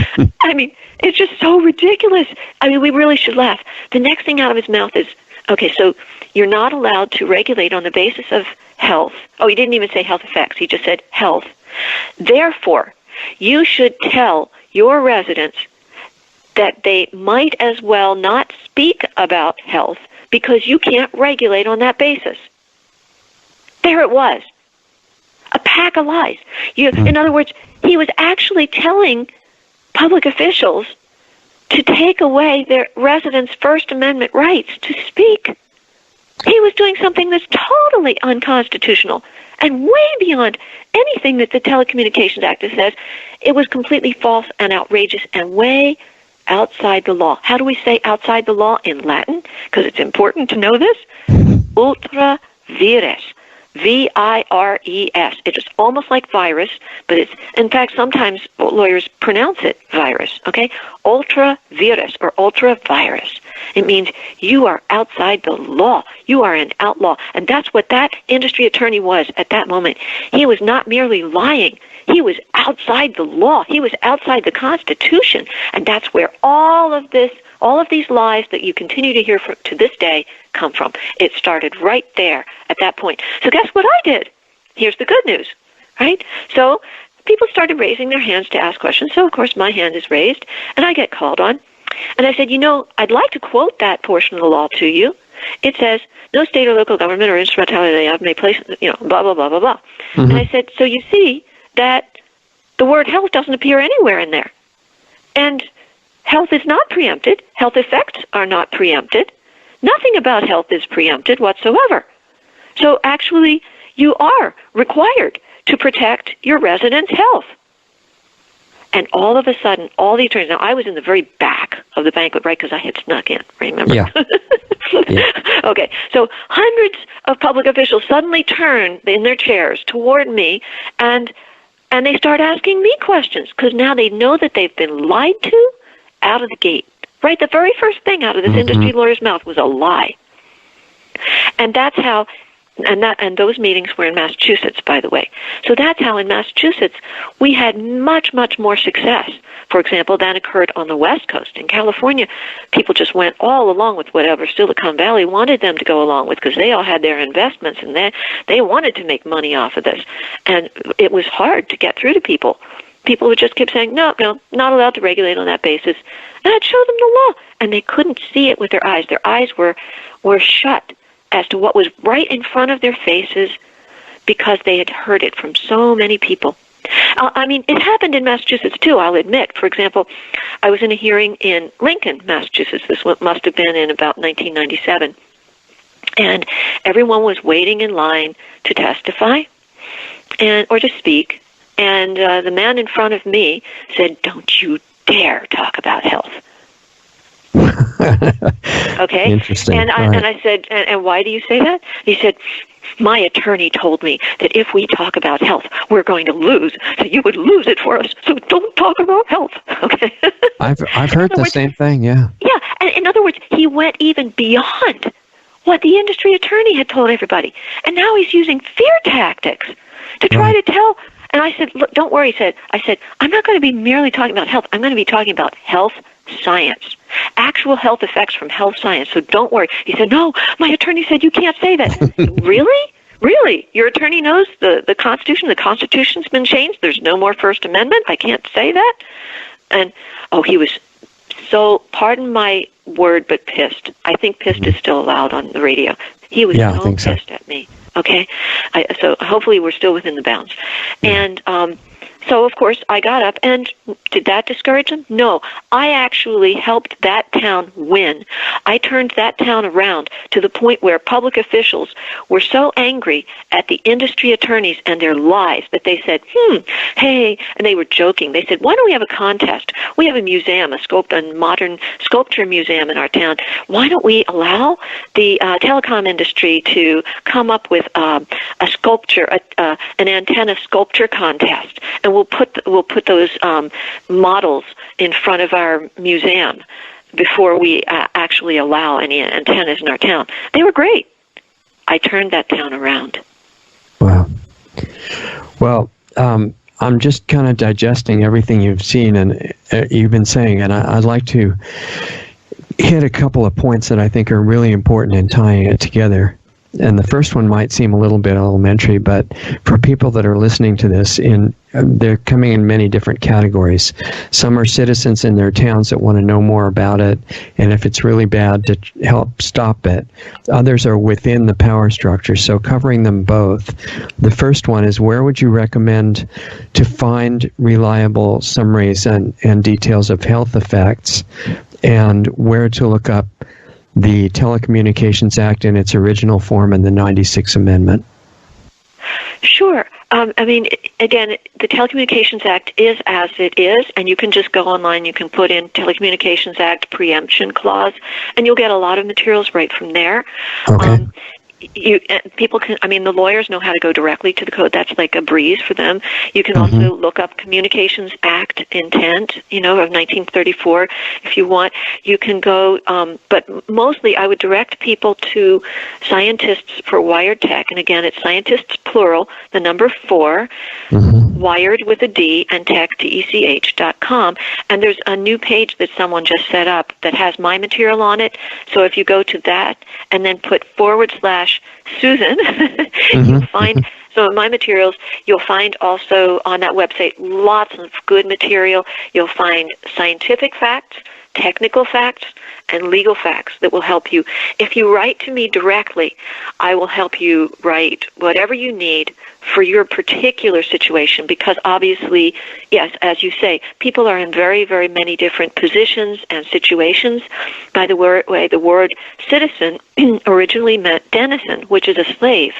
I mean, it's just so ridiculous. I mean, we really should laugh. The next thing out of his mouth is, okay, so you're not allowed to regulate on the basis of health. Oh, he didn't even say health effects. He just said health. Therefore, you should tell your residents that they might as well not speak about health because you can't regulate on that basis. There it was. A pack of lies. In other words, he was actually telling public officials to take away their residents' First Amendment rights to speak. He was doing something that's totally unconstitutional and way beyond anything that the Telecommunications Act says. It was completely false and outrageous and way outside the law. How do we say outside the law in Latin? Because it's important to know this. Ultra vires. V-I-R-E-S. It's almost like virus, but it's, in fact, sometimes lawyers pronounce it virus, okay? Ultra virus or ultra virus. It means you are outside the law. You are an outlaw. And that's what that industry attorney was at that moment. He was not merely lying. He was outside the law. He was outside the Constitution. And that's where all of these lies that you continue to hear to this day come from. It started right there at that point. So guess what I did? Here's the good news, right? So people started raising their hands to ask questions. So, of course, my hand is raised, and I get called on. And I said, I'd like to quote that portion of the law to you. It says, no state or local government or instrumentality of may place, blah, blah, blah, blah, blah. Mm-hmm. And I said, so you see that the word health doesn't appear anywhere in there. And health is not preempted. Health effects are not preempted. Nothing about health is preempted whatsoever. So actually, you are required to protect your residents' health. And all of a sudden, all the attorneys, now I was in the very back of the banquet, right, because I had snuck in, remember? Yeah. Yeah. Okay, so hundreds of public officials suddenly turn in their chairs toward me, and they start asking me questions, because now they know that they've been lied to out of the gate. Right, the very first thing out of this industry lawyer's mouth was a lie. And that's how And those meetings were in Massachusetts, by the way. So that's how in Massachusetts we had much, much more success, for example, than occurred on the West Coast. In California, people just went all along with whatever Silicon Valley wanted them to go along with, because they all had their investments and they wanted to make money off of this. And it was hard to get through to people. People would just keep saying, no, not allowed to regulate on that basis. And I'd show them the law, and they couldn't see it with their eyes. Their eyes were shut as to what was right in front of their faces, because they had heard it from so many people. I mean, it happened in Massachusetts, too, I'll admit. For example, I was in a hearing in Lincoln, Massachusetts. This must have been in about 1997. And everyone was waiting in line to testify or to speak. And the man in front of me said, "Don't you dare talk about health." Okay? Interesting. And I said, and why do you say that? He said, "My attorney told me that if we talk about health, we're going to lose. So you would lose it for us. So don't talk about health." Okay. I've heard the same thing. Yeah. Yeah. And in other words, he went even beyond what the industry attorney had told everybody, and now he's using fear tactics to try to tell. And I said, "Look, don't worry." I said, "I'm not going to be merely talking about health. I'm going to be talking about health science, actual health effects from health science. So don't worry." He said, "No, my attorney said you can't say that." Really? Really? Your attorney knows the Constitution? The Constitution's been changed? There's no more First Amendment? I can't say that? And, he was so, pardon my word, but pissed. I think pissed is still allowed on the radio. He was so pissed at me. Okay? So hopefully we're still within the bounds. Yeah. And so, of course, I got up, and did that discourage him? No. I actually helped that town win. I turned that town around to the point where public officials were so angry at the industry attorneys and their lies that they said, hey, and they were joking. They said, "Why don't we have a contest? We have a museum, a modern sculpture museum in our town. Why don't we allow the telecom industry to come up with a sculpture, an antenna sculpture contest, and we'll put those models in front of our museum before we actually allow any antennas in our town." They were great. I turned that town around. Wow. Well, I'm just kind of digesting everything you've seen and you've been saying, and I'd like to hit a couple of points that I think are really important in tying it together. And the first one might seem a little bit elementary, but for people that are listening to this, they're coming in many different categories. Some are citizens in their towns that want to know more about it, and if it's really bad, to help stop it. Others are within the power structure, so covering them both. The first one is, where would you recommend to find reliable summaries and details of health effects, and where to look up the Telecommunications Act in its original form and the 96th Amendment? Sure. I mean, again, the Telecommunications Act is as it is, and you can just go online, you can put in Telecommunications Act preemption clause, and you'll get a lot of materials right from there. Okay. People can, the lawyers know how to go directly to the code. That's like a breeze for them. You can also look up Communications Act intent, of 1934 if you want. You can go, but mostly I would direct people to Scientists for Wired Tech. And again, it's scientists plural, the number 4, wired with a D, and tech, TECH.com. And there's a new page that someone just set up that has my material on it. So if you go to that and then put /Susan, you'll find some of my materials. You'll find also on that website lots of good material. You'll find scientific facts, technical facts, and legal facts that will help you. If you write to me directly, I will help you write whatever you need for your particular situation, because obviously, yes, as you say, people are in very, very many different positions and situations. By the way, the word citizen originally meant denizen, which is a slave.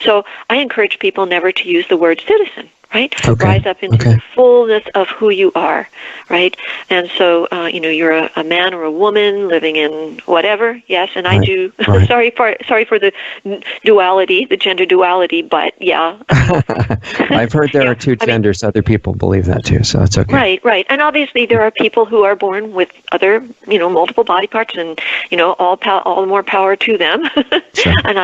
So I encourage people never to use the word citizen, right? Okay. Rise up into the fullness of who you are, right? And so, you're a man or a woman living in whatever, yes, and I do. Right. sorry for the duality, the gender duality, but yeah. I've heard there are two genders. Other people believe that too, so it's okay. Right. And obviously there are people who are born with other, multiple body parts, and, all the more power to them. Sure. And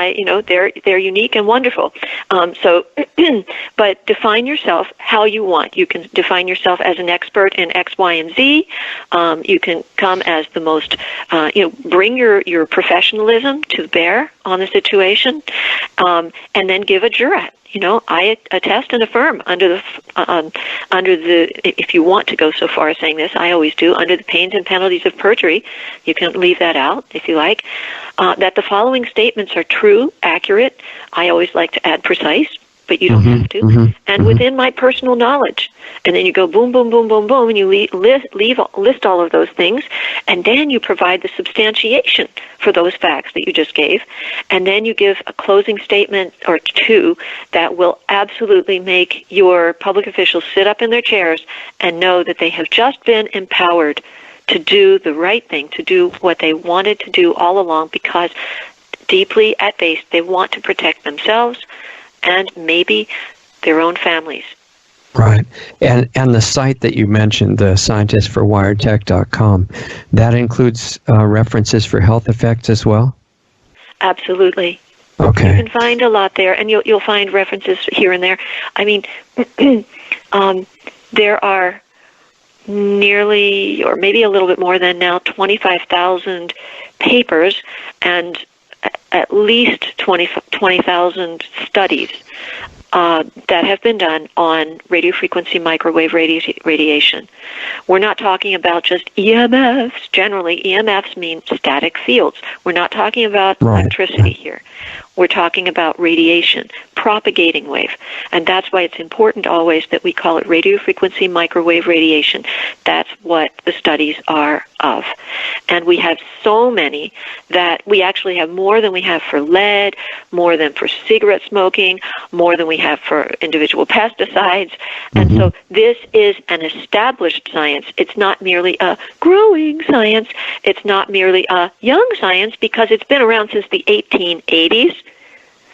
they're unique and wonderful. But define yourself how you want. You can define yourself as an expert in X, Y, and Z. You can come as the most, bring your professionalism to bear on the situation, and then give a jurat. I attest and affirm under the, if you want to go so far as saying this, I always do, under the pains and penalties of perjury, you can leave that out if you like, that the following statements are true, accurate, I always like to add precise, but you don't have to, and within my personal knowledge. And then you go boom, boom, boom, boom, boom, and you list all of those things, and then you provide the substantiation for those facts that you just gave, and then you give a closing statement or two that will absolutely make your public officials sit up in their chairs and know that they have just been empowered to do the right thing, to do what they wanted to do all along, because deeply at base they want to protect themselves and maybe their own families. Right. And the site that you mentioned, the scientistforwiredtech.com, that includes references for health effects as well? Absolutely. Okay. You can find a lot there, and you'll find references here and there. I mean, there are nearly, or maybe a little bit more than now, 25,000 papers and at least 20,000 studies that have been done on radiofrequency microwave radiation. We're not talking about just EMFs. Generally, EMFs mean static fields. We're not talking about electricity here. We're talking about radiation, propagating wave. And that's why it's important always that we call it radiofrequency microwave radiation. That's what the studies are of. And we have so many that we actually have more than we have for lead, more than for cigarette smoking, more than we have for individual pesticides. And so this is an established science. It's not merely a growing science. It's not merely a young science, because it's been around since the 1880s.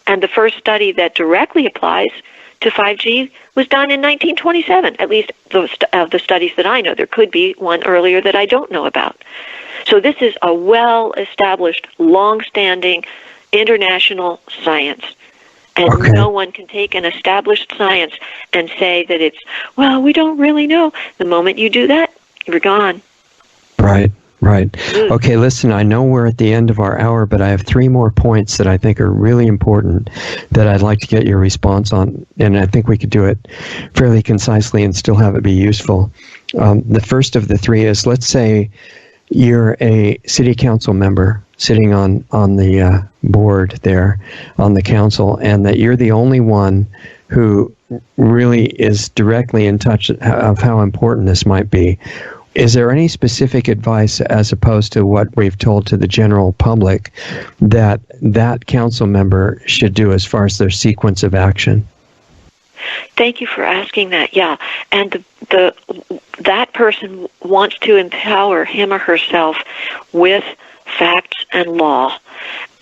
And the first study that directly applies to 5G was done in 1927, at least of the studies that I know. There could be one earlier that I don't know about. So this is a well-established, long-standing international science. And no one can take an established science and say that it's, well, we don't really know. The moment you do that, you're gone. Right. Okay, listen, I know we're at the end of our hour, but I have 3 more points that I think are really important that I'd like to get your response on, and I think we could do it fairly concisely and still have it be useful. The first of the 3 is, let's say you're a city council member sitting on the board there, on the council, and that you're the only one who really is directly in touch of how important this might be. Is there any specific advice, as opposed to what we've told to the general public, that council member should do as far as their sequence of action? Thank you for asking that. Yeah, and that person wants to empower him or herself with facts and law,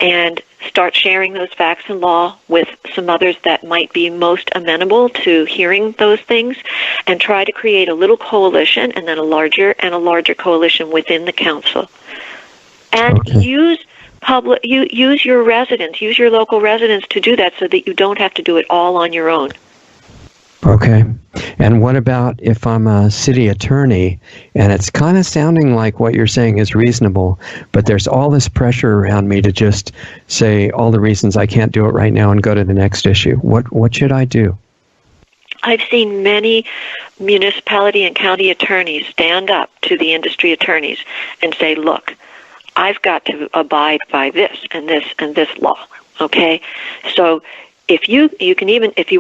and start sharing those facts and law with some others that might be most amenable to hearing those things, and try to create a little coalition and then a larger coalition within the council. And use your residents, use your local residents to do that, so that you don't have to do it all on your own. Okay. And what about if I'm a city attorney and it's kind of sounding like what you're saying is reasonable, but there's all this pressure around me to just say all the reasons I can't do it right now and go to the next issue? What should I do? I've seen many municipality and county attorneys stand up to the industry attorneys and say, look, I've got to abide by this and this and this law, okay? So if you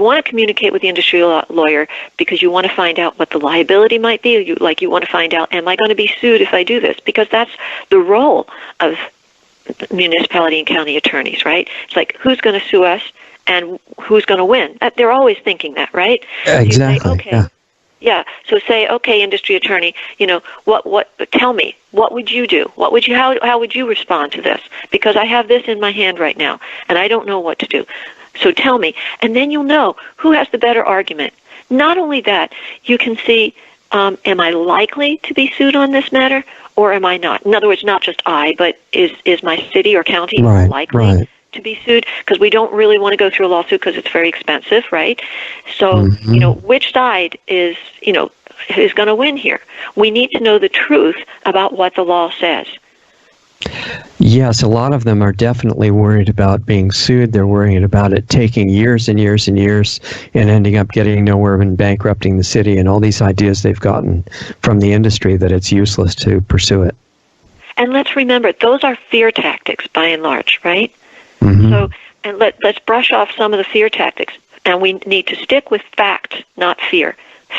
want to communicate with the industry lawyer because you want to find out what the liability might be, you want to find out, am I going to be sued if I do this? Because that's the role of municipality and county attorneys, right? It's like, who's going to sue us and who's going to win. They're always thinking that, right? Exactly. So you say, okay, yeah. So say, okay, industry attorney, tell me, what would you do? How would you respond to this? Because I have this in my hand right now, and I don't know what to do. So tell me, and then you'll know who has the better argument. Not only that, you can see, am I likely to be sued on this matter, or am I not? In other words, not just I, but is my city or county likely to be sued? Because we don't really want to go through a lawsuit because it's very expensive, right? So, which side is going to win here? We need to know the truth about what the law says. Yes, a lot of them are definitely worried about being sued. They're worried about it taking years and years and years and ending up getting nowhere and bankrupting the city, and all these ideas they've gotten from the industry that it's useless to pursue it. And let's remember, those are fear tactics by and large, right? So, and let's brush off some of the fear tactics, and we need to stick with fact, not fear.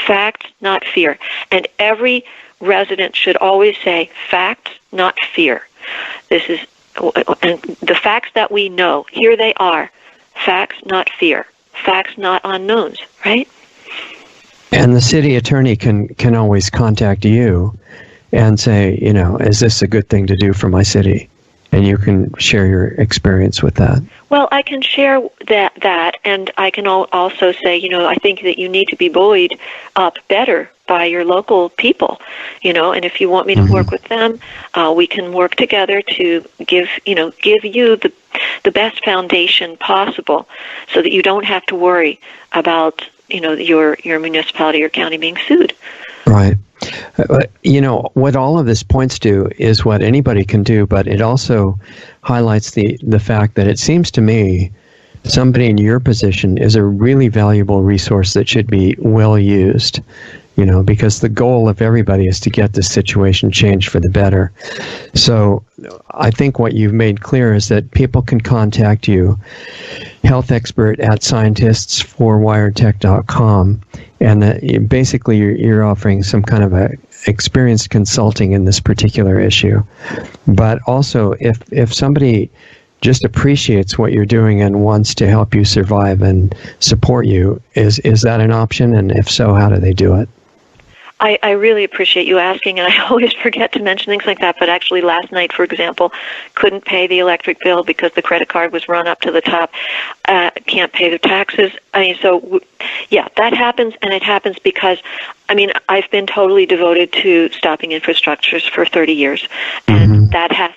Fact, not fear. And every resident should always say fact, not fear. This is, and the facts that we know, here they are. Facts, not fear. Facts, not unknowns, right? And the city attorney can always contact you and say, is this a good thing to do for my city? And you can share your experience with that. Well, I can share that, and I can also say, I think that you need to be buoyed up better by your local people, and if you want me to work with them, we can work together to give you the best foundation possible, so that you don't have to worry about, your municipality or county being sued. Right. What all of this points to is what anybody can do, but it also highlights the fact that it seems to me somebody in your position is a really valuable resource that should be well used, because the goal of everybody is to get this situation changed for the better. So I think what you've made clear is that people can contact you, healthexpert@scientists4wiredtech.com, and that basically you're offering some kind of a experienced consulting in this particular issue. But also, if somebody just appreciates what you're doing and wants to help you survive and support you, is that an option? And if so, how do they do it? I really appreciate you asking, and I always forget to mention things like that, but actually last night, for example, couldn't pay the electric bill because the credit card was run up to the top, can't pay the taxes. That happens, and it happens because, I've been totally devoted to stopping infrastructures for 30 years, and I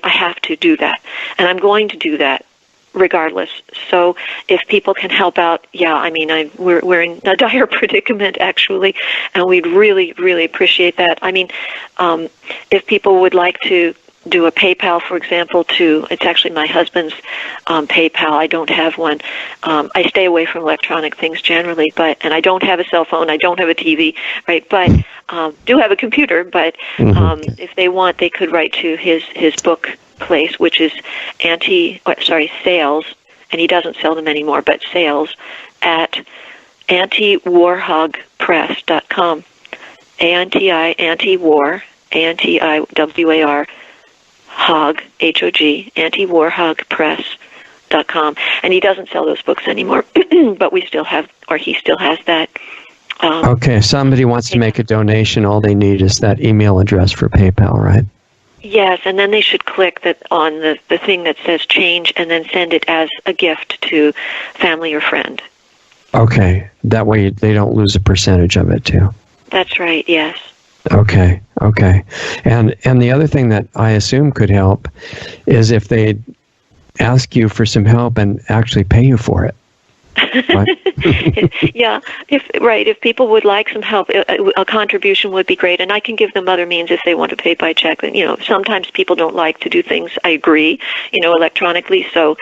have to do that, and I'm going to do that regardless. So if people can help out, we're in a dire predicament, actually, and we'd really, really appreciate that. If people would like to do a PayPal, for example, it's actually my husband's PayPal. I don't have one. I stay away from electronic things generally, and I don't have a cell phone. I don't have a TV, right? But do have a computer. But if they want, they could write to his book place, which is sales, and he doesn't sell them anymore, but sales at antiwarhugpress.com. anti-war, antiwar, hug, H-O-G, antiwarhugpress.com. And he doesn't sell those books anymore, but he still has that. Okay, if somebody wants to make a donation, all they need is that email address for PayPal, right? Yes, and then they should click on the thing that says change and then send it as a gift to family or friend. Okay, that way they don't lose a percentage of it too. That's right, yes. Okay. And the other thing that I assume could help is if they ask you for some help and actually pay you for it. Yeah, if people would like some help, a contribution would be great, and I can give them other means if they want to pay by check. Sometimes people don't like to do things, I agree, electronically, so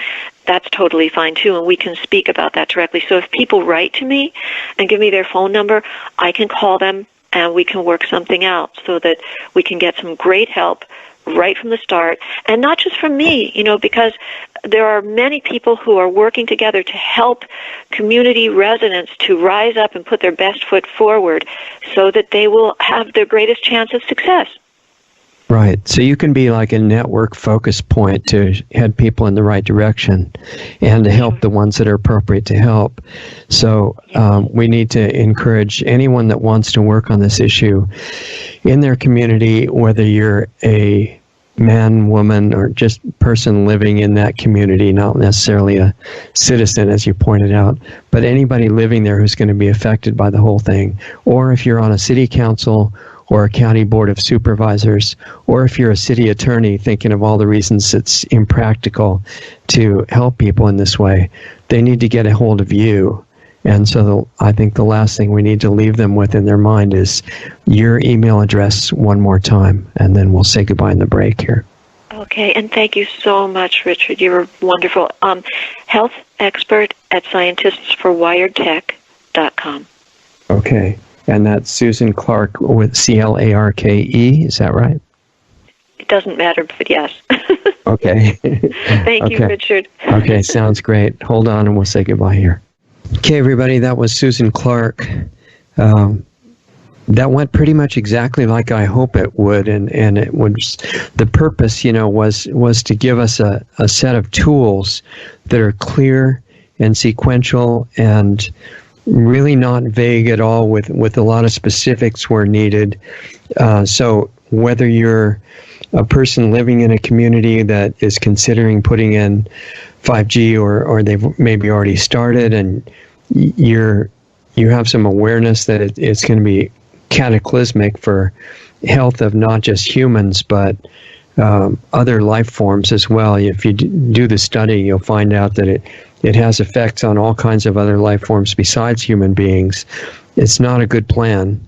that's totally fine too, and we can speak about that directly. So if people write to me and give me their phone number, I can call them and we can work something out so that we can get some great help right from the start, and not just from me, because there are many people who are working together to help community residents to rise up and put their best foot forward so that they will have their greatest chance of success. Right. So you can be like a network focus point to head people in the right direction and to help the ones that are appropriate to help. So we need to encourage anyone that wants to work on this issue in their community, whether you're a man, woman, or just person living in that community, not necessarily a citizen, as you pointed out, but anybody living there who's going to be affected by the whole thing. Or if you're on a city council or a county board of supervisors, or if you're a city attorney thinking of all the reasons it's impractical to help people in this way, they need to get a hold of you. And so I think the last thing we need to leave them with in their mind is your email address one more time, and then we'll say goodbye in the break here. Okay, and thank you so much, Richard. You were wonderful. Health expert at scientistsforwiredtech.com. Okay, and that's Susan Clarke with Clarke, is that right? It doesn't matter, but yes. Okay. Thank you, Richard. Okay, sounds great. Hold on, and we'll say goodbye here. Okay, everybody, that was Susan Clarke. That went pretty much exactly like I hope it would, and it was the purpose, was to give us a set of tools that are clear and sequential and really not vague at all, with a lot of specifics where needed. So whether you're a person living in a community that is considering putting in 5G, or they've maybe already started, and you have some awareness that it's going to be cataclysmic for health of not just humans but other life forms as well. If you do the study, you'll find out that it has effects on all kinds of other life forms besides human beings. It's not a good plan,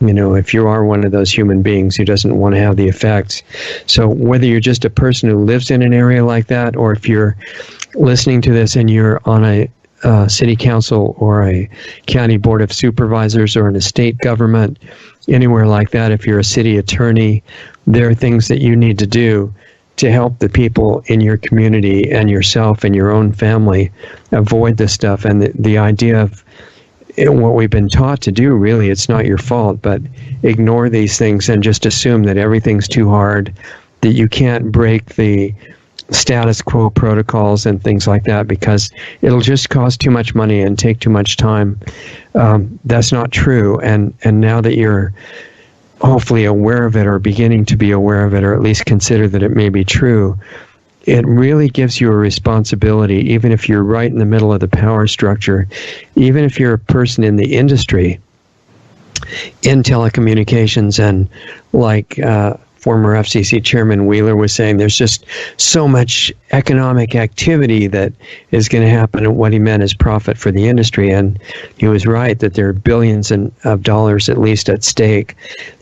if you are one of those human beings who doesn't want to have the effects. So whether you're just a person who lives in an area like that, or if you're listening to this and you're on a city council or a county board of supervisors or in a state government, anywhere like that, if you're a city attorney, there are things that you need to do to help the people in your community and yourself and your own family avoid this stuff. And the idea of what we've been taught to do, really, it's not your fault, but ignore these things and just assume that everything's too hard, that you can't break the status quo protocols and things like that because it'll just cost too much money and take too much time. That's not true. And now that you're hopefully aware of it, or beginning to be aware of it, or at least consider that it may be true, it really gives you a responsibility, even if you're right in the middle of the power structure, even if you're a person in the industry, in telecommunications, and like former FCC Chairman Wheeler was saying, there's just so much economic activity that is going to happen, and what he meant is profit for the industry. And he was right that there are billions of dollars at least at stake,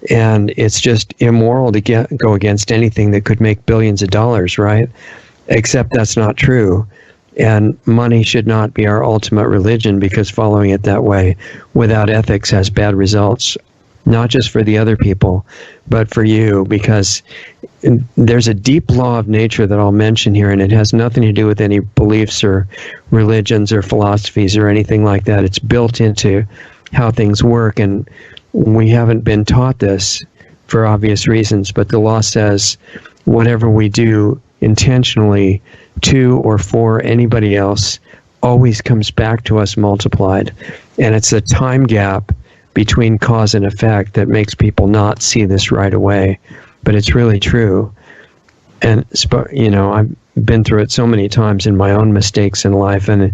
and it's just immoral to go against anything that could make billions of dollars, right? Except that's not true. And money should not be our ultimate religion, because following it that way without ethics has bad results, not just for the other people, but for you, because there's a deep law of nature that I'll mention here, and it has nothing to do with any beliefs or religions or philosophies or anything like that. It's built into how things work, and we haven't been taught this for obvious reasons, but the law says whatever we do intentionally to or for anybody else always comes back to us multiplied. And it's a time gap between cause and effect that makes people not see this right away, but it's really true. And I've been through it so many times in my own mistakes in life, and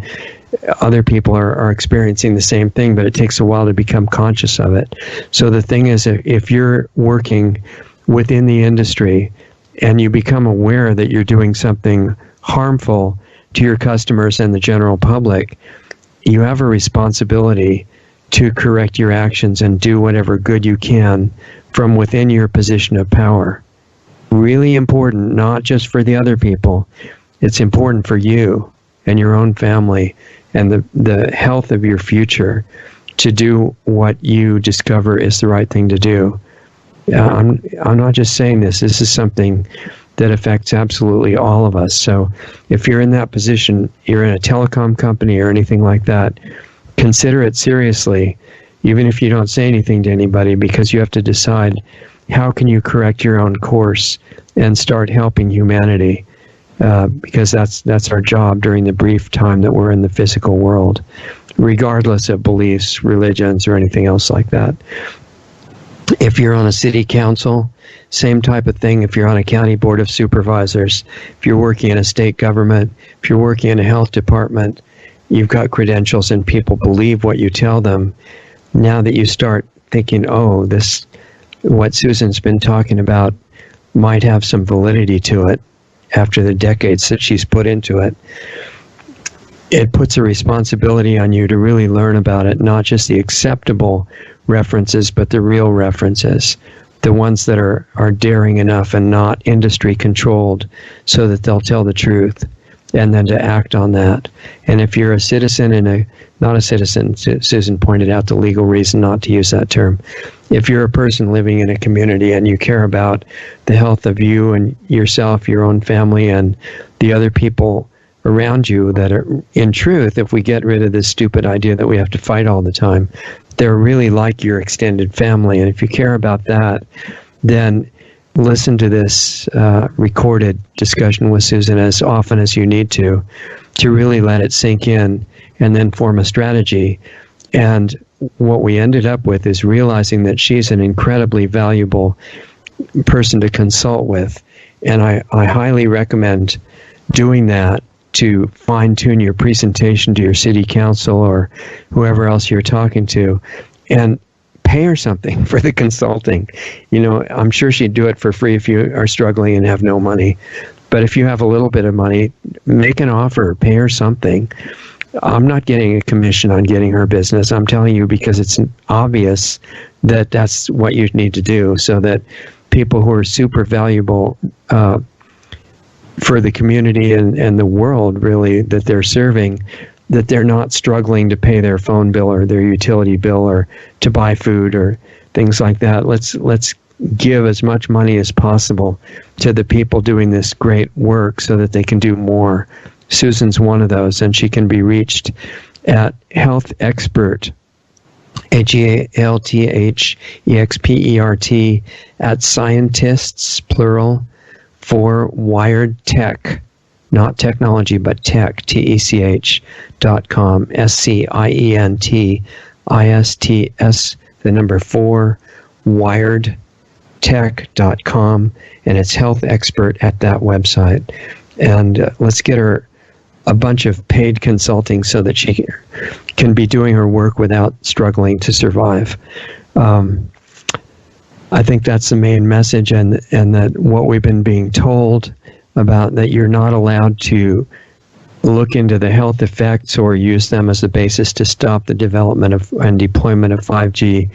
other people are experiencing the same thing, but it takes a while to become conscious of it. So the thing is, if you're working within the industry and you become aware that you're doing something harmful to your customers and the general public, you have a responsibility to correct your actions and do whatever good you can from within your position of power. Really important, not just for the other people. It's important for you and your own family and the health of your future to do what you discover is the right thing to do. I'm not just saying this. This is something that affects absolutely all of us. So if you're in that position, you're in a telecom company or anything like that, consider it seriously, even if you don't say anything to anybody, because you have to decide, how can you correct your own course and start helping humanity? Because that's our job during the brief time that we're in the physical world, regardless of beliefs, religions, or anything else like that. If you're on a city council, same type of thing. If you're on a county board of supervisors, if you're working in a state government, if you're working in a health department, you've got credentials and people believe what you tell them. Now that you start thinking, oh, this, what Susan's been talking about might have some validity to it after the decades that she's put into it, it puts a responsibility on you to really learn about it, not just the acceptable references, but the real references, the ones that are daring enough and not industry controlled so that they'll tell the truth, and then to act on that. And if you're a citizen not a citizen, Susan pointed out the legal reason not to use that term. If you're a person living in a community and you care about the health of you and yourself, your own family, and the other people around you that are, in truth, if we get rid of this stupid idea that we have to fight all the time, they're really like your extended family. And if you care about that, then listen to this recorded discussion with Susan as often as you need to really let it sink in and then form a strategy. And what we ended up with is realizing that she's an incredibly valuable person to consult with. And I highly recommend doing that to fine-tune your presentation to your city council or whoever else you're talking to, and pay her something for the consulting. You know, I'm sure she'd do it for free if you are struggling and have no money. But if you have a little bit of money, make an offer, pay her something. I'm not getting a commission on getting her business. I'm telling you because it's obvious that that's what you need to do, so that people who are super valuable for the community and the world, really, that they're serving, that they're not struggling to pay their phone bill or their utility bill or to buy food or things like that. Let's give as much money as possible to the people doing this great work so that they can do more. Susan's one of those, and she can be reached at healthexpert, HEALTHEXPERT, at scientists, plural, for Wired Tech, not technology, but tech, TECH.com, SCIENTISTS, the number 4, wiredtech.com, and it's Health Expert at that website. And let's get her a bunch of paid consulting so that she can be doing her work without struggling to survive. I think that's the main message, and that what we've been being told about, that you're not allowed to look into the health effects or use them as the basis to stop the development of and deployment of 5G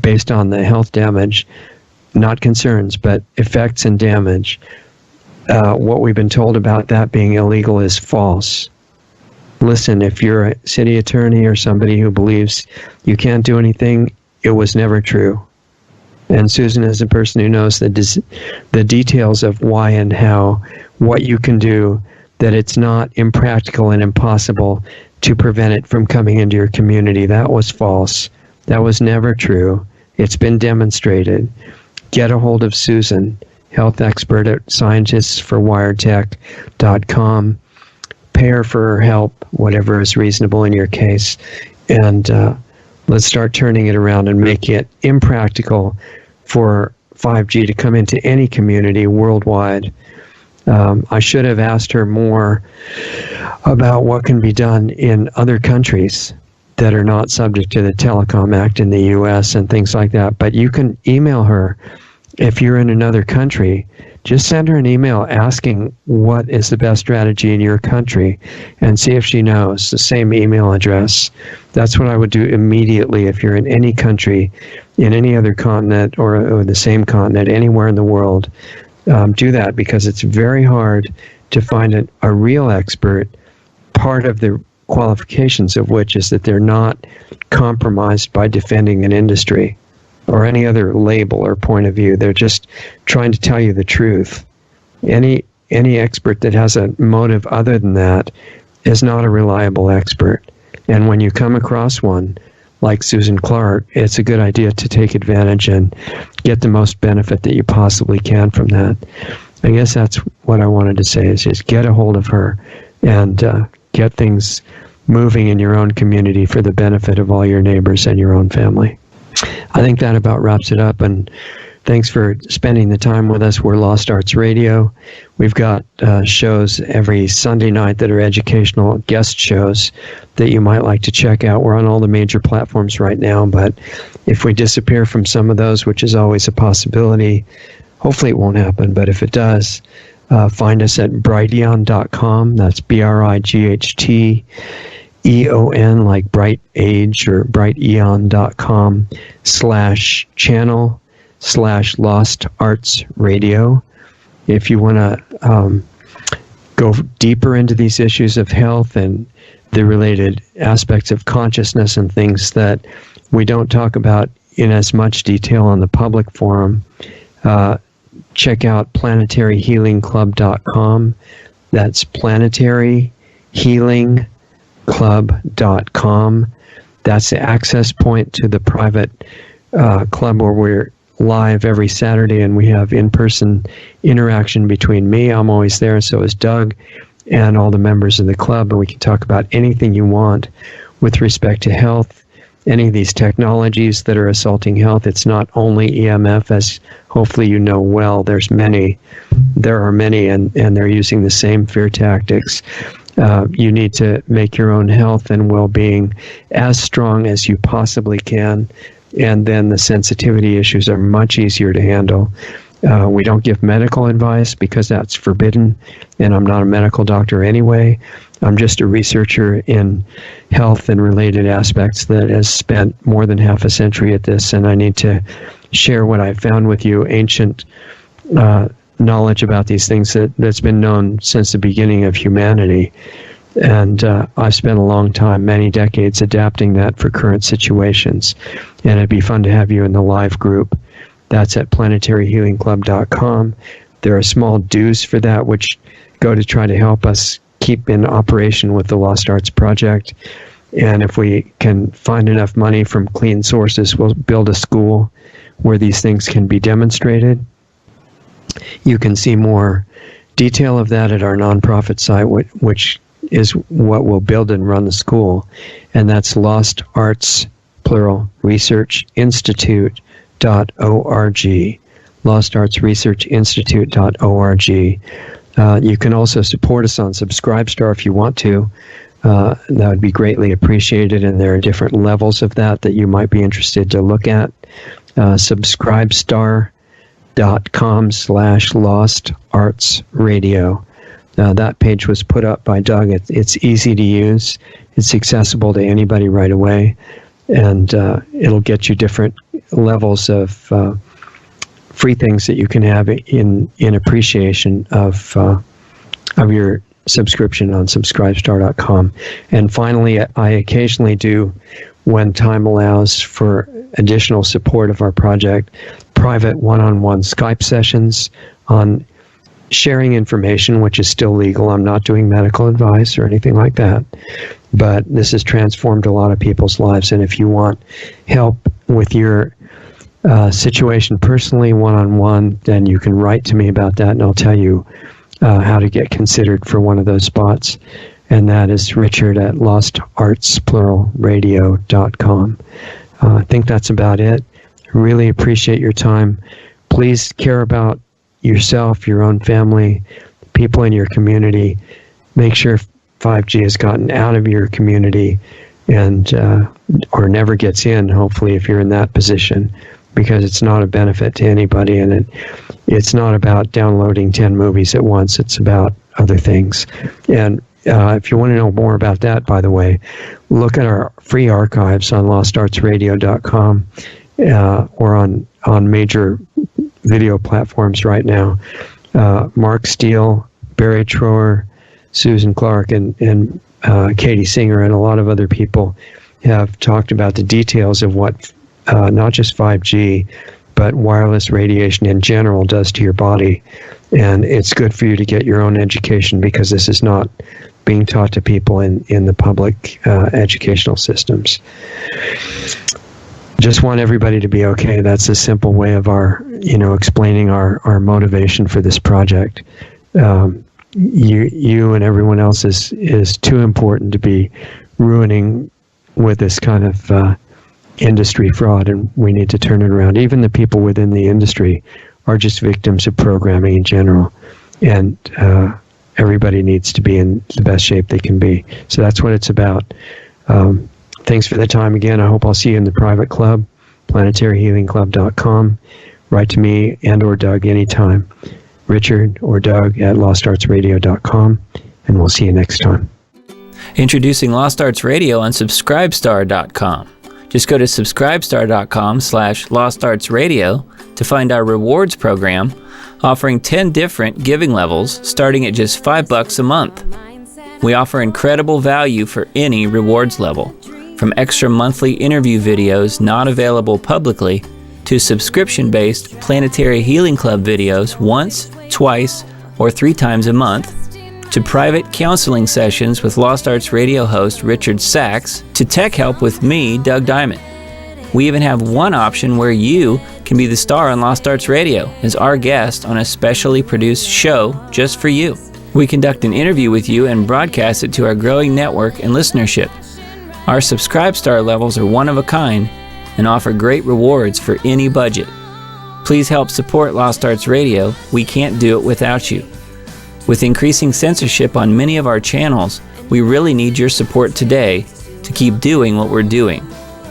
based on the health damage, not concerns, but effects and damage. What we've been told about that being illegal is false. Listen, if you're a city attorney or somebody who believes you can't do anything, it was never true. And Susan is a person who knows the details of why and how, what you can do, that it's not impractical and impossible to prevent it from coming into your community. That was false. That was never true. It's been demonstrated. Get a hold of Susan, Health Expert at scientistsforwiredtech.com. Pay her for her help, whatever is reasonable in your case, and let's start turning it around and making it impractical for 5G to come into any community worldwide. I should have asked her more about what can be done in other countries that are not subject to the Telecom Act in the U.S. and things like that. But you can email her if you're in another country. Just send her an email asking what is the best strategy in your country and see if she knows the same email address. That's what I would do immediately if you're in any country, in any other continent or the same continent, anywhere in the world. Do that, because it's very hard to find a real expert, part of the qualifications of which is that they're not compromised by defending an industry or any other label or point of view. They're just trying to tell you the truth. Any expert that has a motive other than that is not a reliable expert. And when you come across one, like Susan Clarke, it's a good idea to take advantage and get the most benefit that you possibly can from that. I guess that's what I wanted to say, is just get a hold of her and get things moving in your own community for the benefit of all your neighbors and your own family. I think that about wraps it up, and thanks for spending the time with us. We're Lost Arts Radio. We've got shows every Sunday night that are educational guest shows that you might like to check out. We're on all the major platforms right now, but if we disappear from some of those, which is always a possibility, hopefully it won't happen, but if it does, find us at brighteon.com. That's BRIGHTEON, like Bright Age, or brighteon.com/channel/Lost Arts Radio. If you want to go deeper into these issues of health and the related aspects of consciousness and things that we don't talk about in as much detail on the public forum, check out planetaryhealingclub.com. That's planetaryhealingclub.com. That's the access point to the private club where we're live every Saturday, and we have in-person interaction between me. I'm always there, so is Doug, and all the members of the club, and we can talk about anything you want with respect to health, any of these technologies that are assaulting health. It's not only EMF, as hopefully you know well. There are many, and they're using the same fear tactics. You need to make your own health and well-being as strong as you possibly can, and then the sensitivity issues are much easier to handle. We don't give medical advice because that's forbidden, and I'm not a medical doctor anyway. I'm just a researcher in health and related aspects that has spent more than half a century at this, and I need to share what I found with you, ancient knowledge about these things that's been known since the beginning of humanity. And I've spent a long time, many decades, adapting that for current situations. And it'd be fun to have you in the live group. That's at planetaryhealingclub.com. There are small dues for that, which go to try to help us keep in operation with the Lost Arts Project. And if we can find enough money from clean sources, we'll build a school where these things can be demonstrated. You can see more detail of that at our nonprofit site, which is what will build and run the school. And that's Lost Arts, plural, Research Institute.org. LostArtsResearchInstitute.org. You can also support us on Subscribestar if you want to. That would be greatly appreciated, and there are different levels of that you might be interested to look at. Subscribestar.com/LostArtsRadio. That page was put up by Doug. It's easy to use. It's accessible to anybody right away, and it'll get you different levels of free things that you can have in appreciation of your subscription on Subscribestar.com. And finally, I occasionally do, when time allows for additional support of our project, private one-on-one Skype sessions on sharing information, which is still legal. I'm not doing medical advice or anything like that, but this has transformed a lot of people's lives. And if you want help with your situation personally, one-on-one, then you can write to me about that, and I'll tell you how to get considered for one of those spots. And that is Richard at lostartsplural.radio.com. I think that's about it. Really appreciate your time. Please care about yourself, your own family, people in your community. Make sure 5G has gotten out of your community and or never gets in, hopefully, if you're in that position, because it's not a benefit to anybody, and it's not about downloading 10 movies at once. It's about other things. And if you want to know more about that, by the way, look at our free archives on lostartsradio.com or on major video platforms right now. Mark Steele, Barry Trower, Susan Clarke, and Katie Singer, and a lot of other people have talked about the details of what not just 5G, but wireless radiation in general does to your body. And it's good for you to get your own education, because this is not being taught to people in the public educational systems. Just want everybody to be okay. That's a simple way of our, explaining our motivation for this project. You and everyone else is too important to be ruining with this kind of industry fraud, and we need to turn it around. Even the people within the industry are just victims of programming in general, and everybody needs to be in the best shape they can be. So that's what it's about. Thanks for the time again. I hope I'll see you in the private club, planetaryhealingclub.com. Write to me and or Doug anytime. Richard or Doug at lostartsradio.com, and we'll see you next time. Introducing Lost Arts Radio on subscribestar.com. Just go to subscribestar.com/lostartsradio to find our rewards program, offering 10 different giving levels starting at just $5 a month. We offer incredible value for any rewards level, from extra monthly interview videos not available publicly to subscription-based Planetary Healing Club videos once, twice, or 3 times a month, to private counseling sessions with Lost Arts Radio host Richard Sachs, to tech help with me, Doug Diamond. We even have one option where you can be the star on Lost Arts Radio as our guest on a specially produced show just for you. We conduct an interview with you and broadcast it to our growing network and listenership. Our Subscribe Star levels are one of a kind and offer great rewards for any budget. Please help support Lost Arts Radio. We can't do it without you. With increasing censorship on many of our channels, we really need your support today to keep doing what we're doing.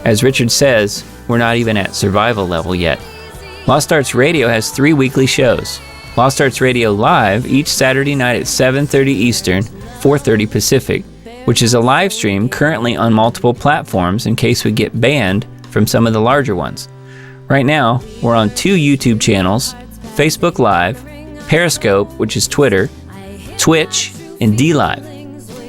As Richard says, we're not even at survival level yet. Lost Arts Radio has 3 weekly shows. Lost Arts Radio Live each Saturday night at 7:30 Eastern, 4:30 Pacific, which is a live stream currently on multiple platforms in case we get banned from some of the larger ones. Right now, we're on 2 YouTube channels, Facebook Live, Periscope, which is Twitter, Twitch, and DLive.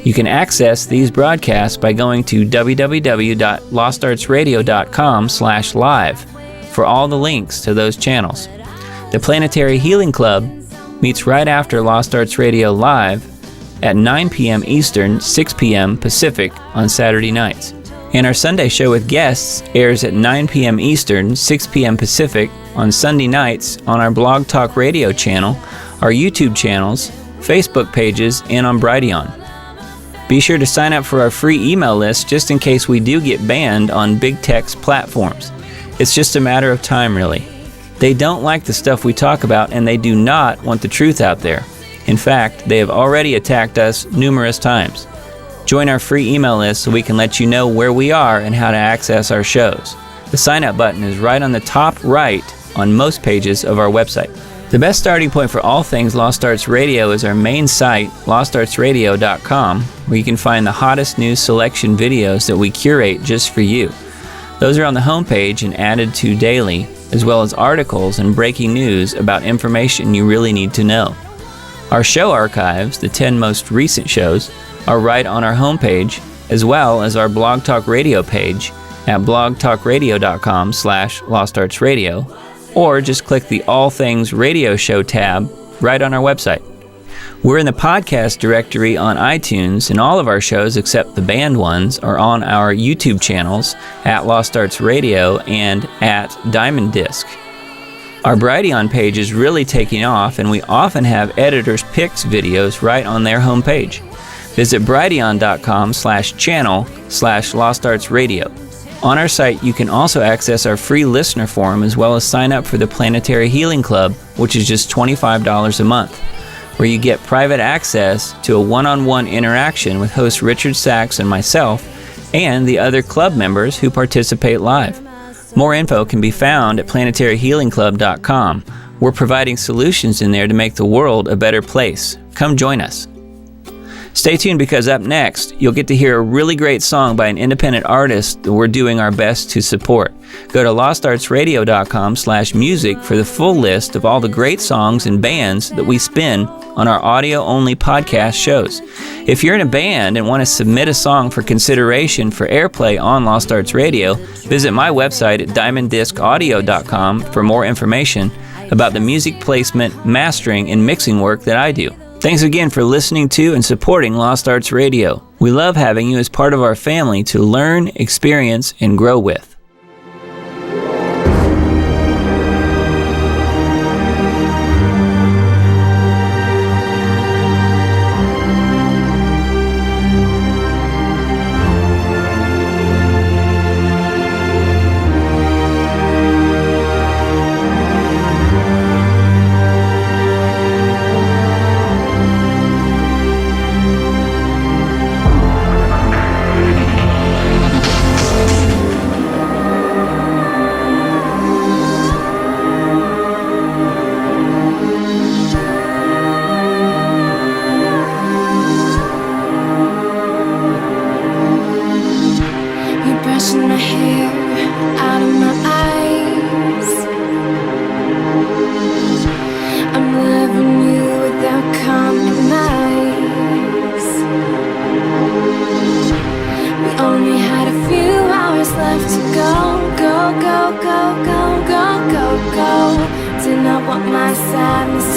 You can access these broadcasts by going to www.lostartsradio.com/live for all the links to those channels. The Planetary Healing Club meets right after Lost Arts Radio Live at 9 p.m. Eastern, 6 p.m. Pacific on Saturday nights. And our Sunday show with guests airs at 9 p.m. Eastern, 6 p.m. Pacific on Sunday nights on our Blog Talk Radio channel, our YouTube channels, Facebook pages, and on Brighteon. Be sure to sign up for our free email list just in case we do get banned on big tech's platforms. It's just a matter of time, really. They don't like the stuff we talk about, and they do not want the truth out there. In fact, they have already attacked us numerous times. Join our free email list so we can let you know where we are and how to access our shows. The sign-up button is right on the top right on most pages of our website. The best starting point for all things Lost Arts Radio is our main site, lostartsradio.com, where you can find the hottest news selection videos that we curate just for you. Those are on the homepage and added to daily, as well as articles and breaking news about information you really need to know. Our show archives, the 10 most recent shows, are right on our homepage, as well as our Blog Talk Radio page at blogtalkradio.com/lostartsradio, or just click the All Things Radio Show tab right on our website. We're in the podcast directory on iTunes, and all of our shows except the banned ones are on our YouTube channels at Lost Arts Radio and at Diamond Disc. Our Brighteon page is really taking off, and we often have editors' picks videos right on their homepage. Visit brighteon.com/channel/LostArtsRadio. On our site, you can also access our free listener forum as well as sign up for the Planetary Healing Club, which is just $25 a month, where you get private access to a one-on-one interaction with host Richard Sachs and myself and the other club members who participate live. More info can be found at planetaryhealingclub.com. We're providing solutions in there to make the world a better place. Come join us. Stay tuned because up next, you'll get to hear a really great song by an independent artist that we're doing our best to support. Go to lostartsradio.com/music for the full list of all the great songs and bands that we spin on our audio-only podcast shows. If you're in a band and want to submit a song for consideration for airplay on Lost Arts Radio, visit my website at diamonddiscaudio.com for more information about the music placement, mastering, and mixing work that I do. Thanks again for listening to and supporting Lost Arts Radio. We love having you as part of our family to learn, experience, and grow with. Did not want my sadness